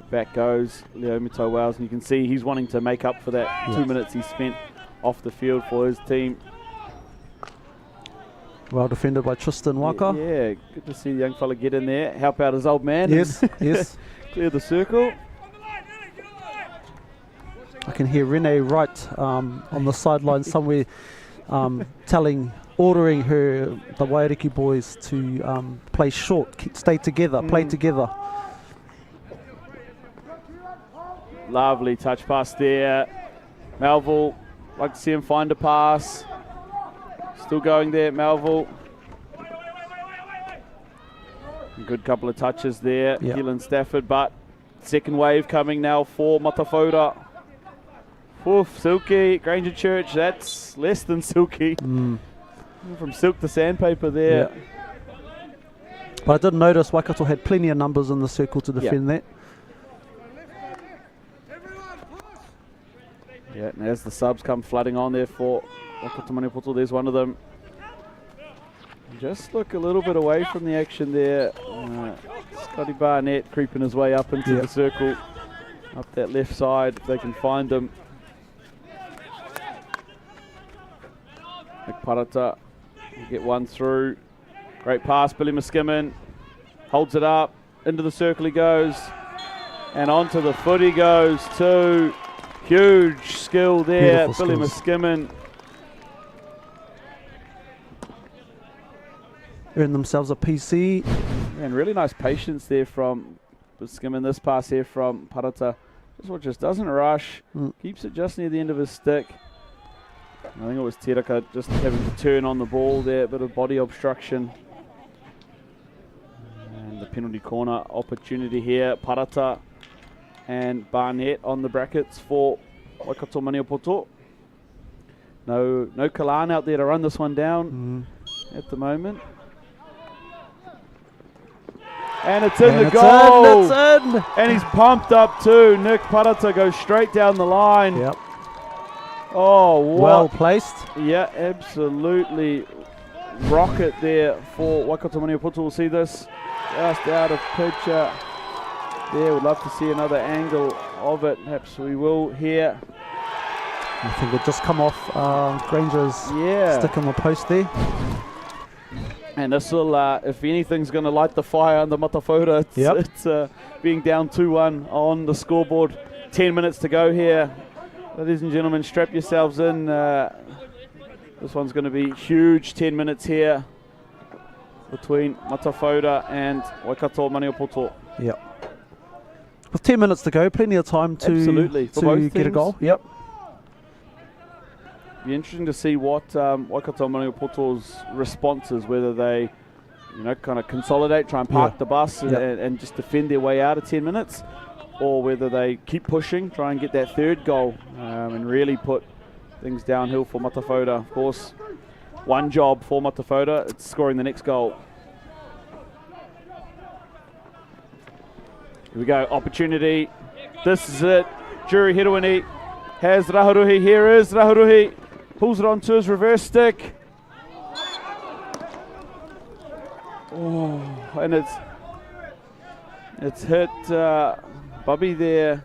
Back goes Leo Mitai Wells, and you can see he's wanting to make up for that 2 minutes he spent off the field for his team. Well defended by Tristan Waka. Yeah, good to see the young fella get in there, help out his old man. Yes. Clear the circle. I can hear Renee Wright on the sideline somewhere ordering the Wairiki boys to play short, stay together, play together. Lovely touch pass there. Melville, like to see him find a pass. Still going there, Melville. Good couple of touches there, Keelan Stafford, but second wave coming now for Matafora. Oof, silky. Granger Church, that's less than silky. From silk to sandpaper there. But I did notice Waikato had plenty of numbers in the circle to defend that. And as the subs come flooding on there for Waikato Maniapoto, there's one of them. Just look a little bit away from the action there. Scotty Barnett creeping his way up into the circle. Up that left side, if they can find him. Nick Parata will get one through. Great pass, Billy Miskimin. Holds it up, into the circle he goes. And onto the foot he goes too. Huge skill there, Billy Miskimin. Earn themselves a PC. And really nice patience there from Miskimin. This pass here from Parata. This one just doesn't rush. Keeps it just near the end of his stick. I think it was Teraka just having to turn on the ball there, a bit of body obstruction. And the penalty corner opportunity here. Parata and Barnett on the brackets for Waikato Maniapoto. No Kalan out there to run this one down at the moment. And it's in the goal. It's in. And he's pumped up too. Nick Parata goes straight down the line. Oh, what? Well placed. Yeah, absolutely. Rocket there for Waikato Maniapoto. We'll see this just out of picture. There, would love to see another angle of it. Perhaps we will here. I think it just come off Granger's stick on the post there. And this will, if anything's going to light the fire under Matawhora, it's being down 2-1 on the scoreboard. 10 minutes to go here. Ladies and gentlemen, strap yourselves in. This one's going to be huge. 10 minutes here between Matawhora and Waikato Maniapoto. Yep. With 10 minutes to go, plenty of time to, Absolutely. For both get a teams. goal. Yep. Be interesting to see what Waikato Maniapoto's response is, whether they, kind of consolidate, try and park the bus and just defend their way out of 10 minutes, or whether they keep pushing, try and get that third goal and really put things downhill for Matawhora. Of course, one job for Matawhora, it's scoring the next goal. Here we go, opportunity. This is it. Juri Hiruini has Raharuhi. Here is Raharuhi. Pulls it onto his reverse stick. Oh, and it's hit Bubby there,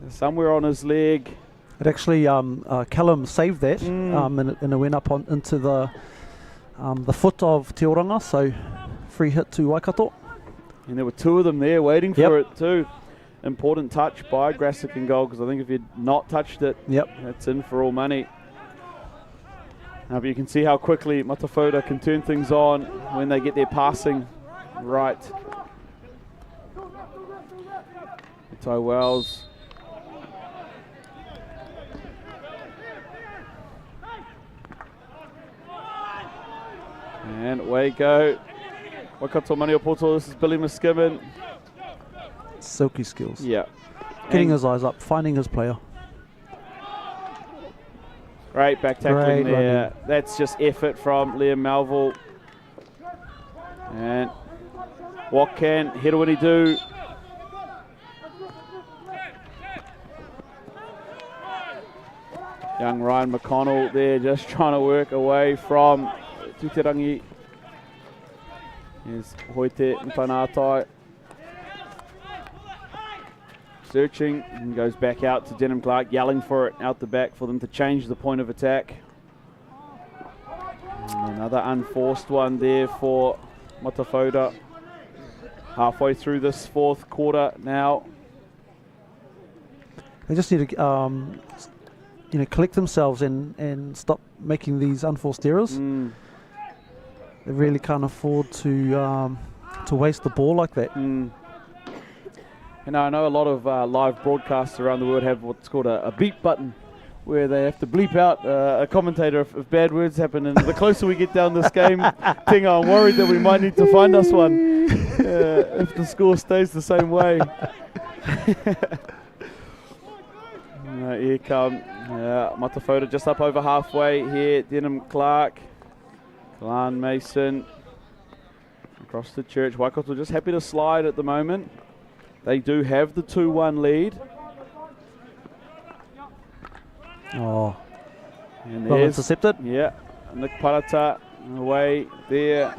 somewhere on his leg. It actually, Callum saved that, and it went up into the foot of Te Oranga, so free hit to Waikato. And there were two of them there waiting for it too. Important touch by Grassick in goal, because I think if you'd not touched it, it's in for all money. Now, but you can see how quickly Matawhora can turn things on when they get their passing right. Ty Wells. And away go. Waikato Maniapoto, this is Billy Muskimin. Silky skills. Yeah. Getting his eyes up, finding his player. Great back tackling there. Running. That's just effort from Liam Melville. And what can Hiruini do? Young Ryan McConnell there just trying to work away from Tuterangi. Here's Hoite Mpanātai. Searching and goes back out to Denham Clark, yelling for it out the back for them to change the point of attack. And another unforced one there for Matawhora. Halfway through this fourth quarter now. They just need to collect themselves and stop making these unforced errors. They really can't afford to waste the ball like that. And I know a lot of live broadcasts around the world have what's called a beep button, where they have to bleep out a commentator if bad words happen. And the closer we get down this game, Tinga, I'm worried that we might need to find us one if the score stays the same way. Here come Matawhora just up over halfway here. Denham Clark, Kalan Mason, across the church. Waikato just happy to slide at the moment. They do have the 2-1 lead. Oh, And well there's intercepted. Yeah, Nick Parata away there.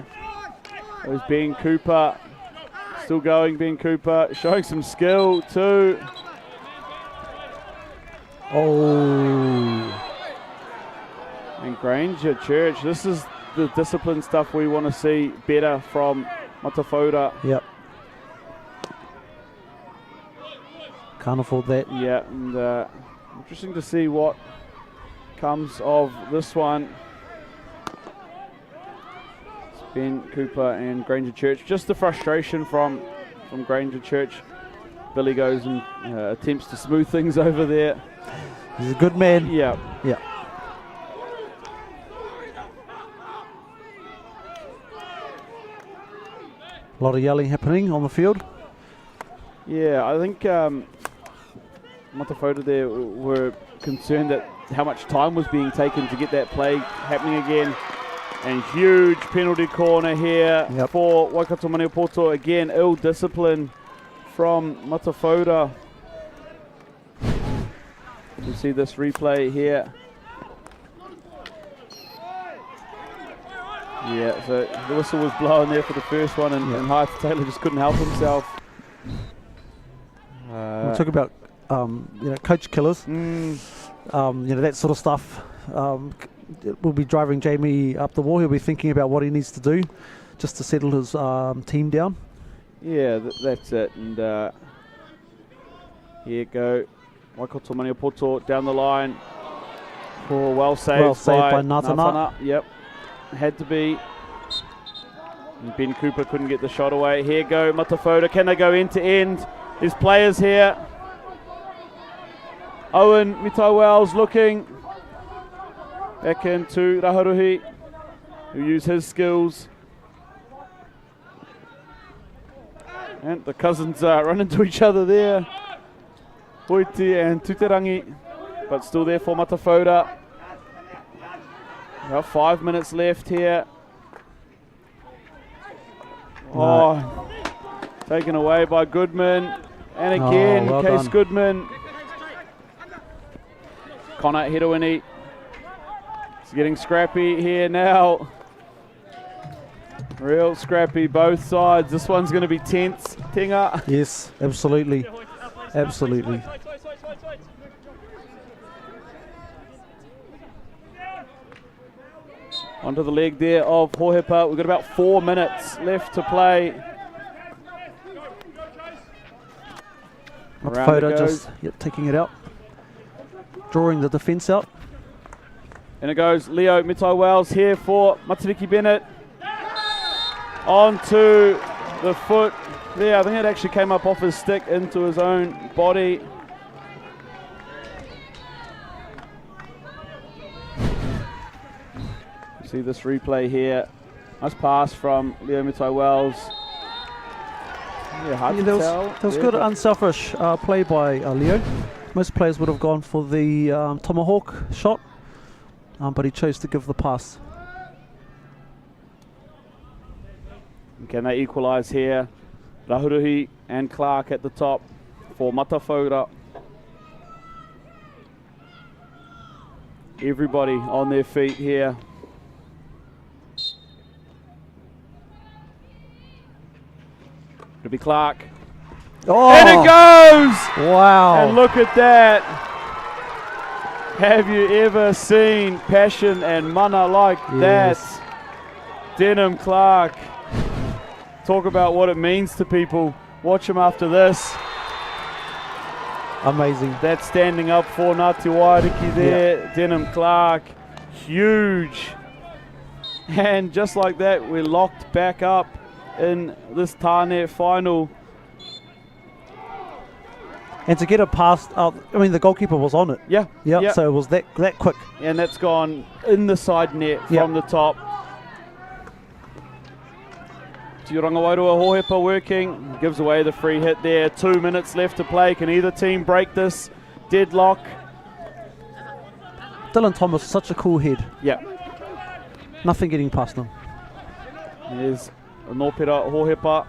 There's Ben Cooper. Still going, Ben Cooper. Showing some skill too. Oh. And Granger Church. This is the discipline stuff we want to see better from Matawhora. Yep. Can't afford that. Yeah, and interesting to see what comes of this one. It's Ben Cooper and Granger Church. Just the frustration from Granger Church. Billy goes and attempts to smooth things over there. He's a good man. Yeah. Yeah. A lot of yelling happening on the field. Yeah, I think Matawhora there were concerned that how much time was being taken to get that play happening again. And huge penalty corner here for Waikato Maniapoto. Again, ill discipline from Matawhora. You see this replay here. Yeah, so the whistle was blowing there for the first one, and Hyde Taylor just couldn't help himself. We'll talk about coach killers. That sort of stuff. Will be driving Jamie up the wall. He'll be thinking about what he needs to do just to settle his team down. Yeah, that's it. And here you go. Waikato Maniapoto down the line. Well saved by Nātana. Yep, had to be. And Ben Cooper couldn't get the shot away. Here go Matawhora. Can they go end to end? There's players here. Owen Mitai-Wells looking back into Raharuhi, who use his skills. And the cousins run into each other there. Hoiti and Tuterangi, but still there for Matawhora. About 5 minutes left here. Oh, taken away by Goodman. And again, well Case done. Goodman. Connor Hedowini. It's getting scrappy here now. Real scrappy, both sides. This one's going to be tense. Tinga. Yes, absolutely. Absolutely. Onto the leg there of Hohepa. We've got about 4 minutes left to play. Matawhora just taking it out. Drawing the defence out. And it goes Leo Mitai-Wells here for Matariki Bennett. Onto the foot there. I think it actually came up off his stick into his own body. See this replay here. Nice pass from Leo Mitai-Wells. Yeah, hard to there tell. was good unselfish play by Leo. Most players would have gone for the tomahawk shot, but he chose to give the pass. Can they equalise here? Rahuruhi and Clark at the top for Matawhora. Everybody on their feet here. It'll be Clark. Oh! And it goes! Wow. And look at that. Have you ever seen passion and mana like Yes. that? Denham Clark. Talk about what it means to people. Watch him after this. Amazing. That's standing up for Ngāti Waiariki there. Denham Clark. Huge. And just like that, we're locked back up in this Tāne final. And to get it past, the goalkeeper was on it. Yeah. Yeah. So it was that quick. And that's gone in the side net from the top. Tioranga Wairua Hohepa working, gives away the free hit there. 2 minutes left to play. Can either team break this deadlock? Dylan Thomas, such a cool head. Yeah. Nothing getting past him. There's a Nōpera Hohepa.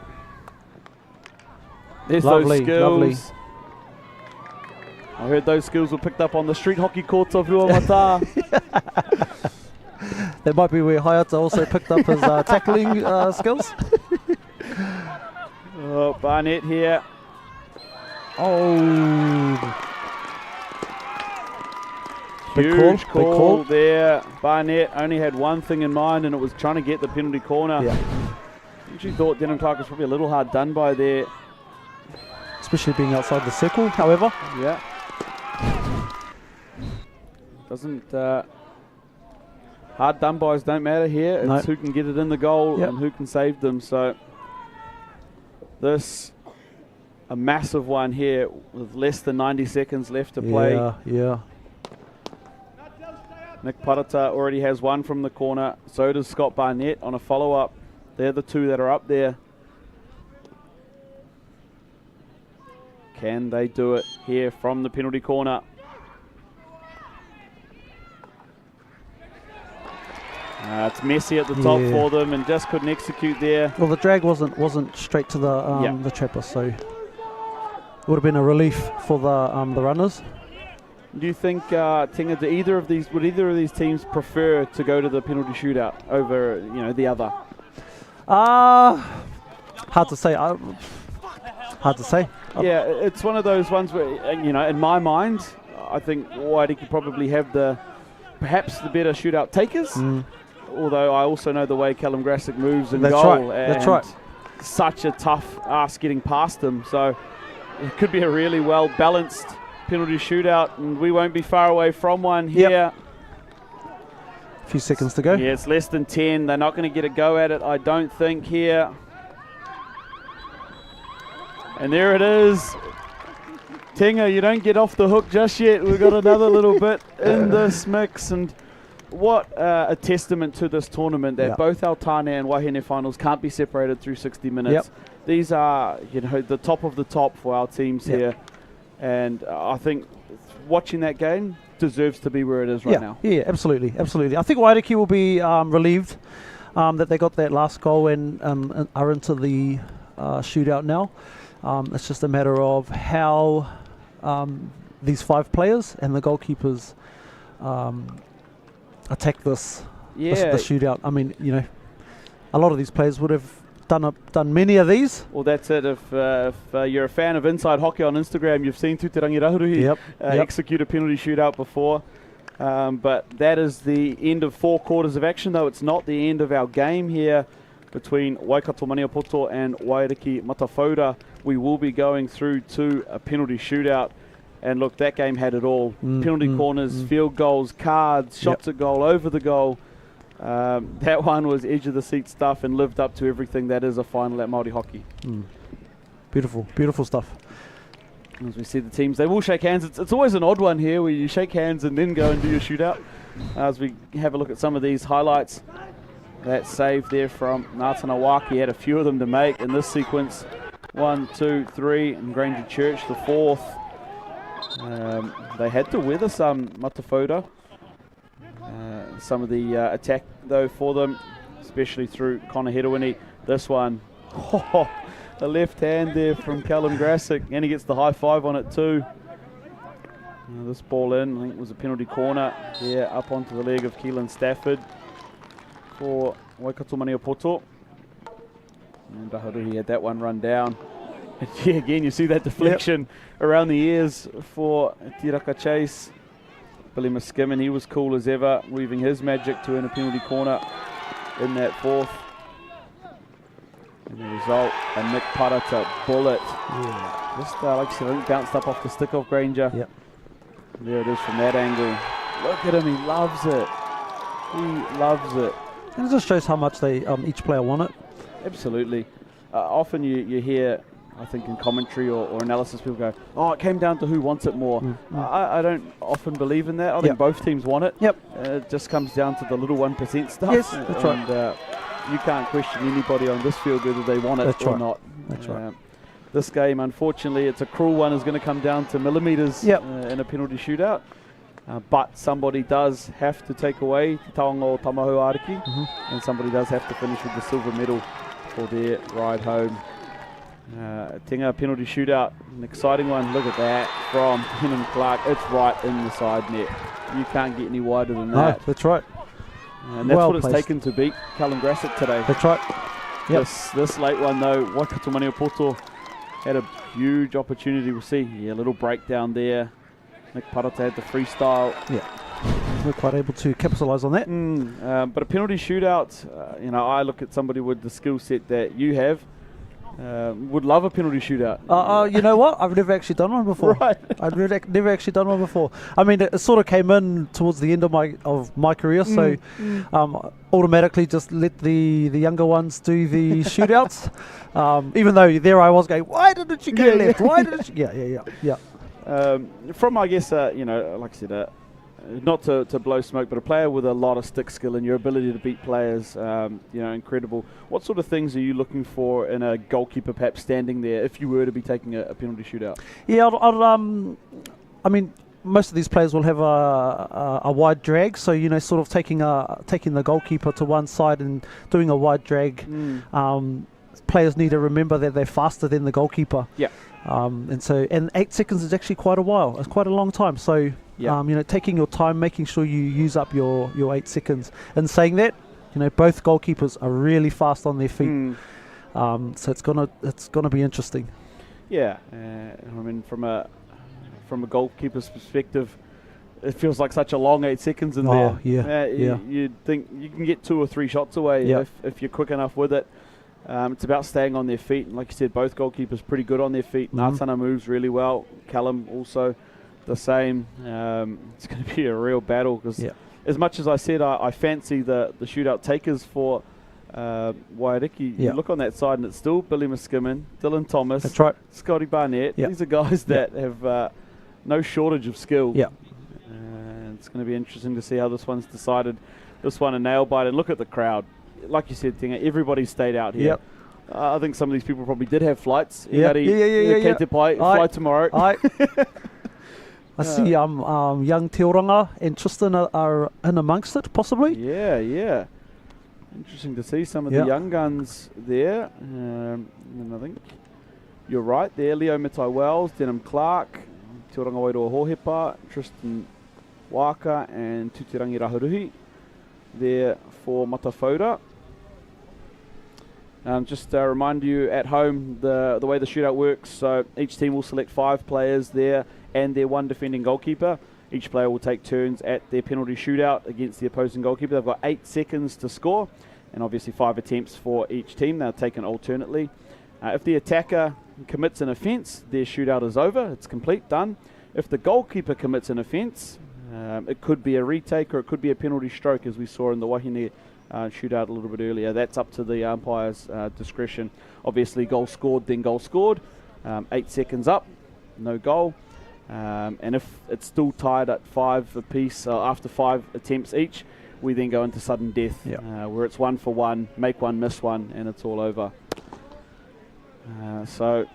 There's Lovely, those skills. lovely. I heard those skills were picked up on the street hockey courts of Ruamata. That might be where Hayata also picked up his tackling skills. Barnett here. Oh. Huge Big call call. there. Barnett only had one thing in mind, and it was trying to get the penalty corner. Yeah. Actually thought Denham Clark was probably a little hard done by there. Especially being outside the circle, however. Yeah. Doesn't hard done bys don't matter here. It's No. who can get it in the goal Yep. and who can save them. So this a massive one here with less than 90 seconds left to play. Yeah. Nick Parata already has one from the corner. So does Scott Barnett on a follow-up. They're the two that are up there. Can they do it here from the penalty corner? It's messy at the top for them and just couldn't execute there. Well, the drag wasn't straight to the trapper, so it would have been a relief for the runners. Do you think, Tinga, would either of these teams prefer to go to the penalty shootout over, the other? Hard to say. Hard to say. Yeah, it's one of those ones where, in my mind, I think Wairiki probably have perhaps the better shootout takers. Although I also know the way Callum Grassick moves in goal. That's right. Such a tough ask getting past him. So it could be a really well balanced penalty shootout, and we won't be far away from one here. A few seconds to go. Yeah, it's less than 10. They're not going to get a go at it, I don't think, here. And there it is. Tinga, you don't get off the hook just yet. We've got another little bit in this mix, and what a testament to this tournament that both our Tāne and Wahine finals can't be separated through 60 minutes. These are, the top of the top for our teams here. And I think watching that game deserves to be where it is right now. Yeah, absolutely. I think Wairiki will be relieved that they got that last goal and are into the shootout now. It's just a matter of how these 5 players and the goalkeepers attack this shootout. I mean, a lot of these players would have done many of these. Well, that's it. If you're a fan of Inside Hockey on Instagram, you've seen Tuterangi Rahuruhi execute a penalty shootout before. But that is the end of 4 quarters of action, though it's not the end of our game here between Waikato Maniapoto and Wairiki Matawhora. We will be going through to a penalty shootout. And look, that game had it all. Penalty corners, field goals, cards, shots at goal, over the goal. That one was edge of the seat stuff and lived up to everything that is a final at Māori hockey. Beautiful stuff. As we see the teams, they will shake hands. It's always an odd one here where you shake hands and then go and do your shootout. As we have a look at some of these highlights, that save there from Ngātana Waki had a few of them to make in this sequence. 1, 2, 3, and Granger Church the 4th. They had to weather some Matawhora. Some of the attack, though, for them, especially through Connor Hedawini. This one, a left hand there from Callum Grassick, and he gets the high five on it too. This ball in, I think it was a penalty corner. Yeah, up onto the leg of Keelan Stafford for Waikato Maniapoto. And Rahuruhi had that one run down. And yeah, again, you see that deflection around the ears for Tiraka Chase. Billy Muskimin, he was cool as ever, weaving his magic to earn a penalty corner in that 4th. And the result, a Nick Parata bullet. Just like I said, I think bounced up off the stick of Granger. There it is from that angle. Look at him, he loves it. He loves it. And it just shows how much they each player want it. Absolutely. Often you hear, I think in commentary or analysis, people go, oh, it came down to who wants it more. I don't often believe in that. I think both teams want it. It just comes down to the little 1% stuff. Yes, that's right. And you can't question anybody on this field whether they want it or not. That's right. This game, unfortunately, it's a cruel one, is going to come down to millimetres in a penalty shootout. But somebody does have to take away Te Taonga o Tamahu Ariki, and somebody does have to finish with the silver medal for their ride home. Tinga penalty shootout, an exciting one. Look at that from Kenan Clark. It's right in the side net. You can't get any wider than that. No, that's right. And that's what it's taken to beat Callum Grassick today. That's right. This late one though, Waikato Maniapoto had a huge opportunity. We'll see. Yeah, a little breakdown there. Nick Parata had the freestyle. We're quite able to capitalise on that. But a penalty shootout, I look at somebody with the skill set that you have. Would love a penalty shootout. You know what? I've never actually done one before. Right. I've never actually done one before. I mean, it sort of came in towards the end of my career, so automatically just let the younger ones do the shootouts. Even though there I was going, why didn't you go left? Why didn't you? Yeah. From, I guess, like I said, not to blow smoke, but a player with a lot of stick skill and your ability to beat players, incredible. What sort of things are you looking for in a goalkeeper perhaps standing there if you were to be taking a penalty shootout? Yeah, I mean, most of these players will have a wide drag, so taking the goalkeeper to one side and doing a wide drag. players need to remember that they're faster than the goalkeeper. Yeah. And 8 seconds is actually quite a while. It's quite a long time. So, Yeah. taking your time, making sure you use up your 8 seconds. And saying that, both goalkeepers are really fast on their feet. So it's gonna be interesting. Yeah. I mean, from a goalkeeper's perspective, it feels like such a long 8 seconds in there. Yeah. You'd think you can get 2 or 3 shots away if you're quick enough with it. It's about staying on their feet. And like you said, both goalkeepers pretty good on their feet. Tāne moves really well. Callum also the same. It's going to be a real battle because as much as I said I fancy the shootout takers for Wairiki, you look on that side and it's still Billy Miskimen, Dylan Thomas, That's right. Scotty Barnett. These are guys that have no shortage of skill. It's going to be interesting to see how this one's decided. This one a nail bite, and look at the crowd. Like you said, Tinga, everybody stayed out here. I think some of these people probably did have flights. Kei te pai, fly tomorrow. I see young Te Oranga and Tristan are in amongst it, possibly. Yeah. Interesting to see some of the young guns there. And I think you're right there. Leo Mitai Wells, Denham Clark, Te Oranga Wairoa Hohepa, Tristan Waka and Tutirangi Rahuruhi there for Matawhora. Just to remind you at home the way the shootout works. So each team will select 5 players there and their 1 defending goalkeeper. Each player will take turns at their penalty shootout against the opposing goalkeeper. They've got 8 seconds to score and obviously 5 attempts for each team. They're taken alternately. If the attacker commits an offence, their shootout is over. It's complete, done. If the goalkeeper commits an offence, it could be a retake or it could be a penalty stroke, as we saw in the Wahine shootout a little bit earlier. That's up to the umpire's discretion. Obviously, goal scored, then goal scored. 8 seconds up, no goal. And if it's still tied at 5 apiece, after 5 attempts each, we then go into sudden death, where it's 1 for 1, make 1, miss 1, and it's all over. So,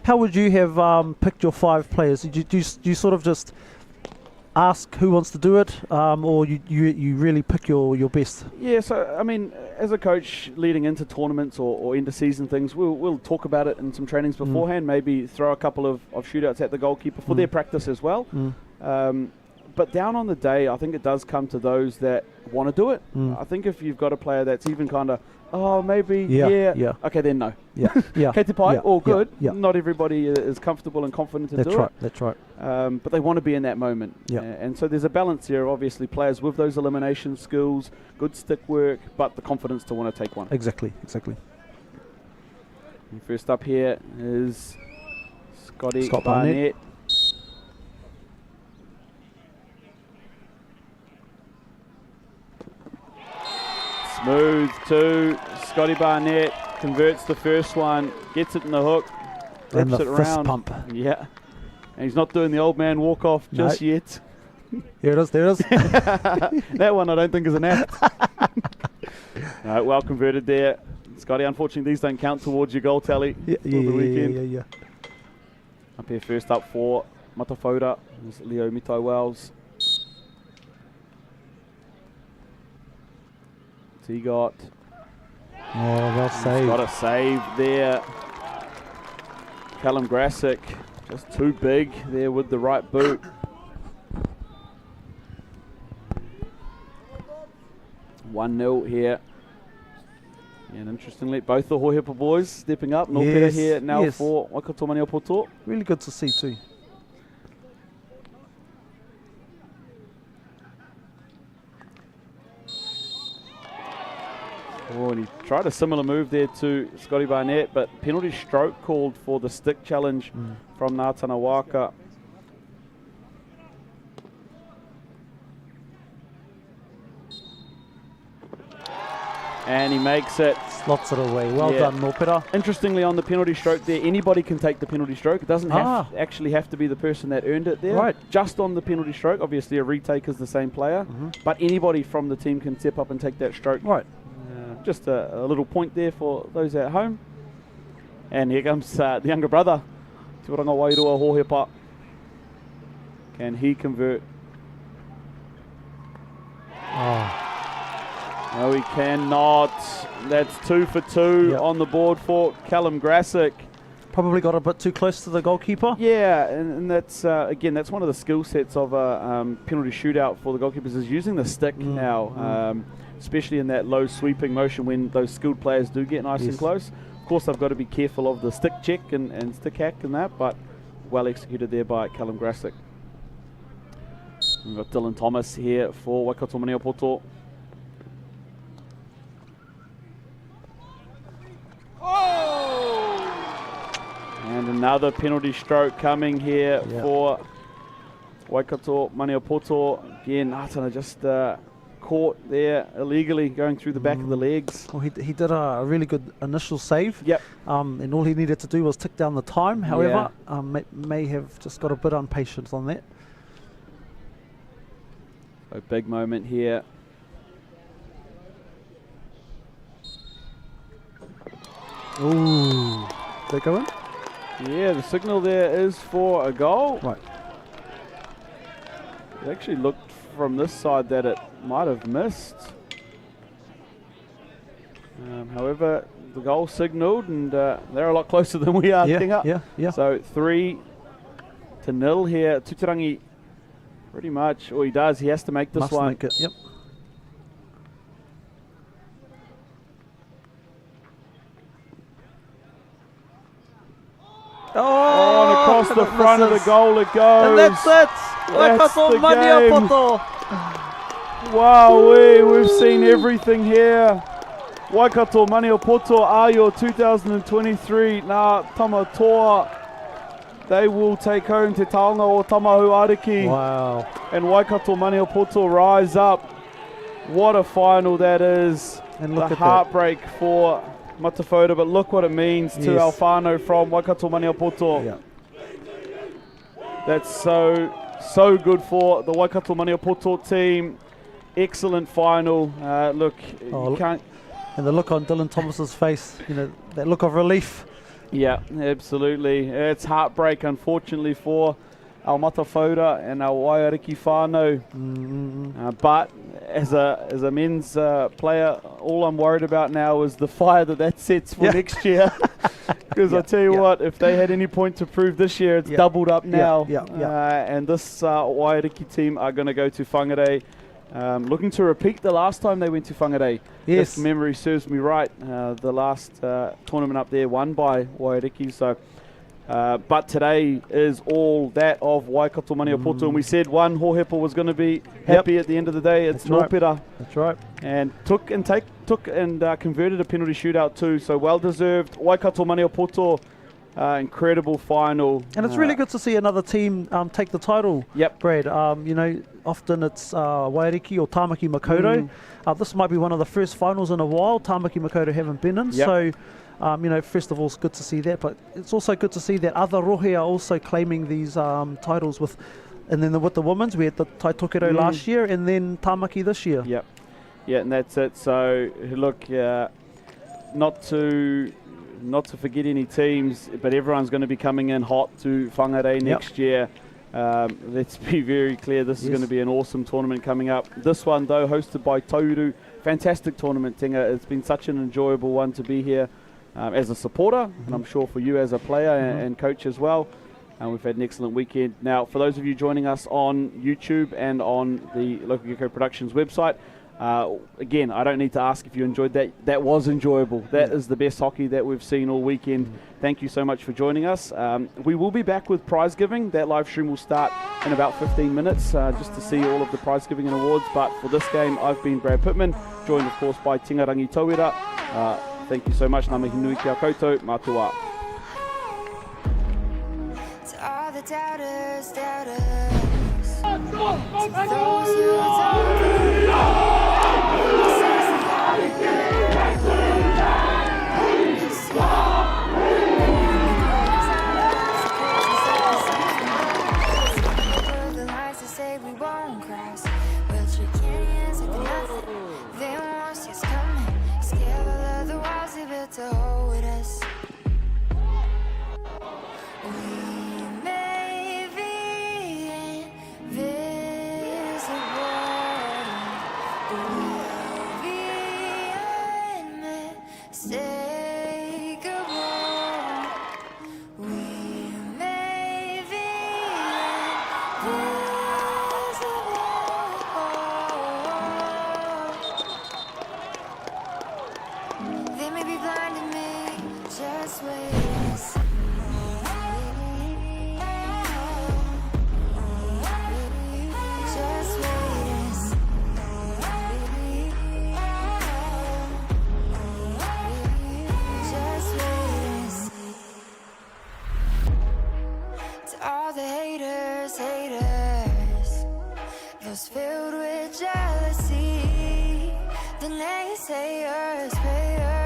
how would you have picked your 5 players? Do you sort of just ask who wants to do it, or you really pick your best? Yeah, so I mean, as a coach leading into tournaments or into season things, we'll talk about it in some trainings beforehand, maybe throw a couple of shootouts at the goalkeeper for their practice as well. But down on the day, I think it does come to those that want to do it. I think if you've got a player that's even kind of, maybe, okay, then no. Kei te pai, all good. Not everybody is comfortable and confident to do it. That's right. But they want to be in that moment. And so there's a balance here, obviously, players with those elimination skills, good stick work, but the confidence to want to take one. Exactly. And first up here is Scott Barnett. Smooth to Scotty Barnett, converts the first one, gets it in the hook, and flips the it fist around. pump. Yeah, and he's not doing the old man walk off just yet. There it is. That one I don't think is an act. No, well converted there. Scotty, unfortunately these don't count towards your goal tally for the weekend. Yeah. Up here first up for Matawhora is Leo Mitai Wells. He got well saved. Got a save there. Callum Grassick just too big there with the right boot. One 0 here. And interestingly, both the Hohepa boys stepping up. Nopera here now for Waikato Maniapoto. Really good to see too. Oh, and he tried a similar move there to Scotty Barnett, but penalty stroke called for the stick challenge from Ngātana Waka. And he makes it. Slots it away. Well done, Nopera. Interestingly, on the penalty stroke there, anybody can take the penalty stroke. It doesn't actually have to be the person that earned it there. Right. Just on the penalty stroke. Obviously, a retake is the same player, but anybody from the team can step up and take that stroke. Right. Just a little point there for those at home. And here comes the younger brother, Te Oranga Wairoa Hohepa. Can he convert? No, he cannot. That's 2 for 2 Yep. on the board for Callum Grassick. Probably got a bit too close to the goalkeeper. Yeah, and that's again, that's one of the skill sets of a penalty shootout for the goalkeepers, is using the stick now, especially in that low sweeping motion when those skilled players do get nice and close. Of course, they've got to be careful of the stick check and stick hack and that, but well executed there by Callum Grassick. We've got Dylan Thomas here for Waikato Maniapoto. And another penalty stroke coming here for Waikato Maniapoto. Again, Tāne just caught there illegally going through the back of the legs. Well, he did a really good initial save. Yep. And all he needed to do was tick down the time. However, may have just got a bit impatient on that. A big moment here. Ooh. Did that go in? Yeah, the signal there is for a goal. Right. It actually looked from this side that it might have missed. However, the goal signalled, and they're a lot closer than we are. Yeah. So 3-0 here. Tuturangi pretty much, or he does, he has to make this Must one. make it, yep. Oh, and across the front of the goal it goes. And that's it. Waikato the Maniapoto. Wow, we've seen everything here. Waikato Maniapoto are your 2023 Ngā Tamatoa. They will take home Te Taonga o Tamahu Ariki. Wow. And Waikato Maniapoto rise up. What a final that is. And look the at heartbreak for Matafota, but look what it means to Yes. Alfano from Waikato Maniapoto. Yeah. That's so good for the Waikato Maniapoto team. Excellent final. Look, Oh, you can't. And the look on Dylan Thomas's face, you know, that look of relief. Yeah, absolutely. It's heartbreak, unfortunately, for our Matafota and our Waiariki whānau. But as a men's player, all I'm worried about now is the fire that sets for next year. Because I tell you what, if they had any point to prove this year, it's doubled up now. And this Waiariki team are going to go to Whangarei, looking to repeat the last time they went to Whangarei. Yes. If memory serves me right, the last tournament up there won by Waiariki. So, but today is all that of Waikato Maniapoto, and we said one Hohepa was going to be happy at the end of the day. It's Nōpera. That's right. And took and converted a penalty shootout too. So well deserved. Waikato Maniapoto, incredible final. And it's really good to see another team take the title. Yep. Brad. You know, often it's Waiariki or Tāmaki Makaurau. This might be one of the first finals in a while Tāmaki Makaurau haven't been in. Yep. So, you know, first of all, it's good to see that, but it's also good to see that other rohe are also claiming these titles with. And then with the women's, we had the Taitokero last year, and then Tāmaki this year. Yep. Yeah, and that's it. So look, not to forget any teams, but everyone's going to be coming in hot to Whangarei next year. Let's be very clear, this is going to be an awesome tournament coming up. This one, though, hosted by Tauru. Fantastic tournament, Tinga. It's been such an enjoyable one to be here as a supporter, and I'm sure for you as a player and coach as well. We've had an excellent weekend. Now, for those of you joining us on YouTube and on the Local Gecko Productions website, again, I don't need to ask if you enjoyed that. That was enjoyable. That is the best hockey that we've seen all weekend. Thank you so much for joining us. We will be back with prize giving. That live stream will start in about 15 minutes just to see all of the prize giving and awards. But for this game, I've been Brad Pittman, joined, of course, by Tingarangi Tauira. Thank you so much. Ngā mihi nui kia koutou. Mātua. To all the doubters, to those who don't believe, this is the hour. The lies that say we won't cross, but you can't answer for nothing. They won't see us coming. Scale all of the walls they built to hold us. We may be invisible, but we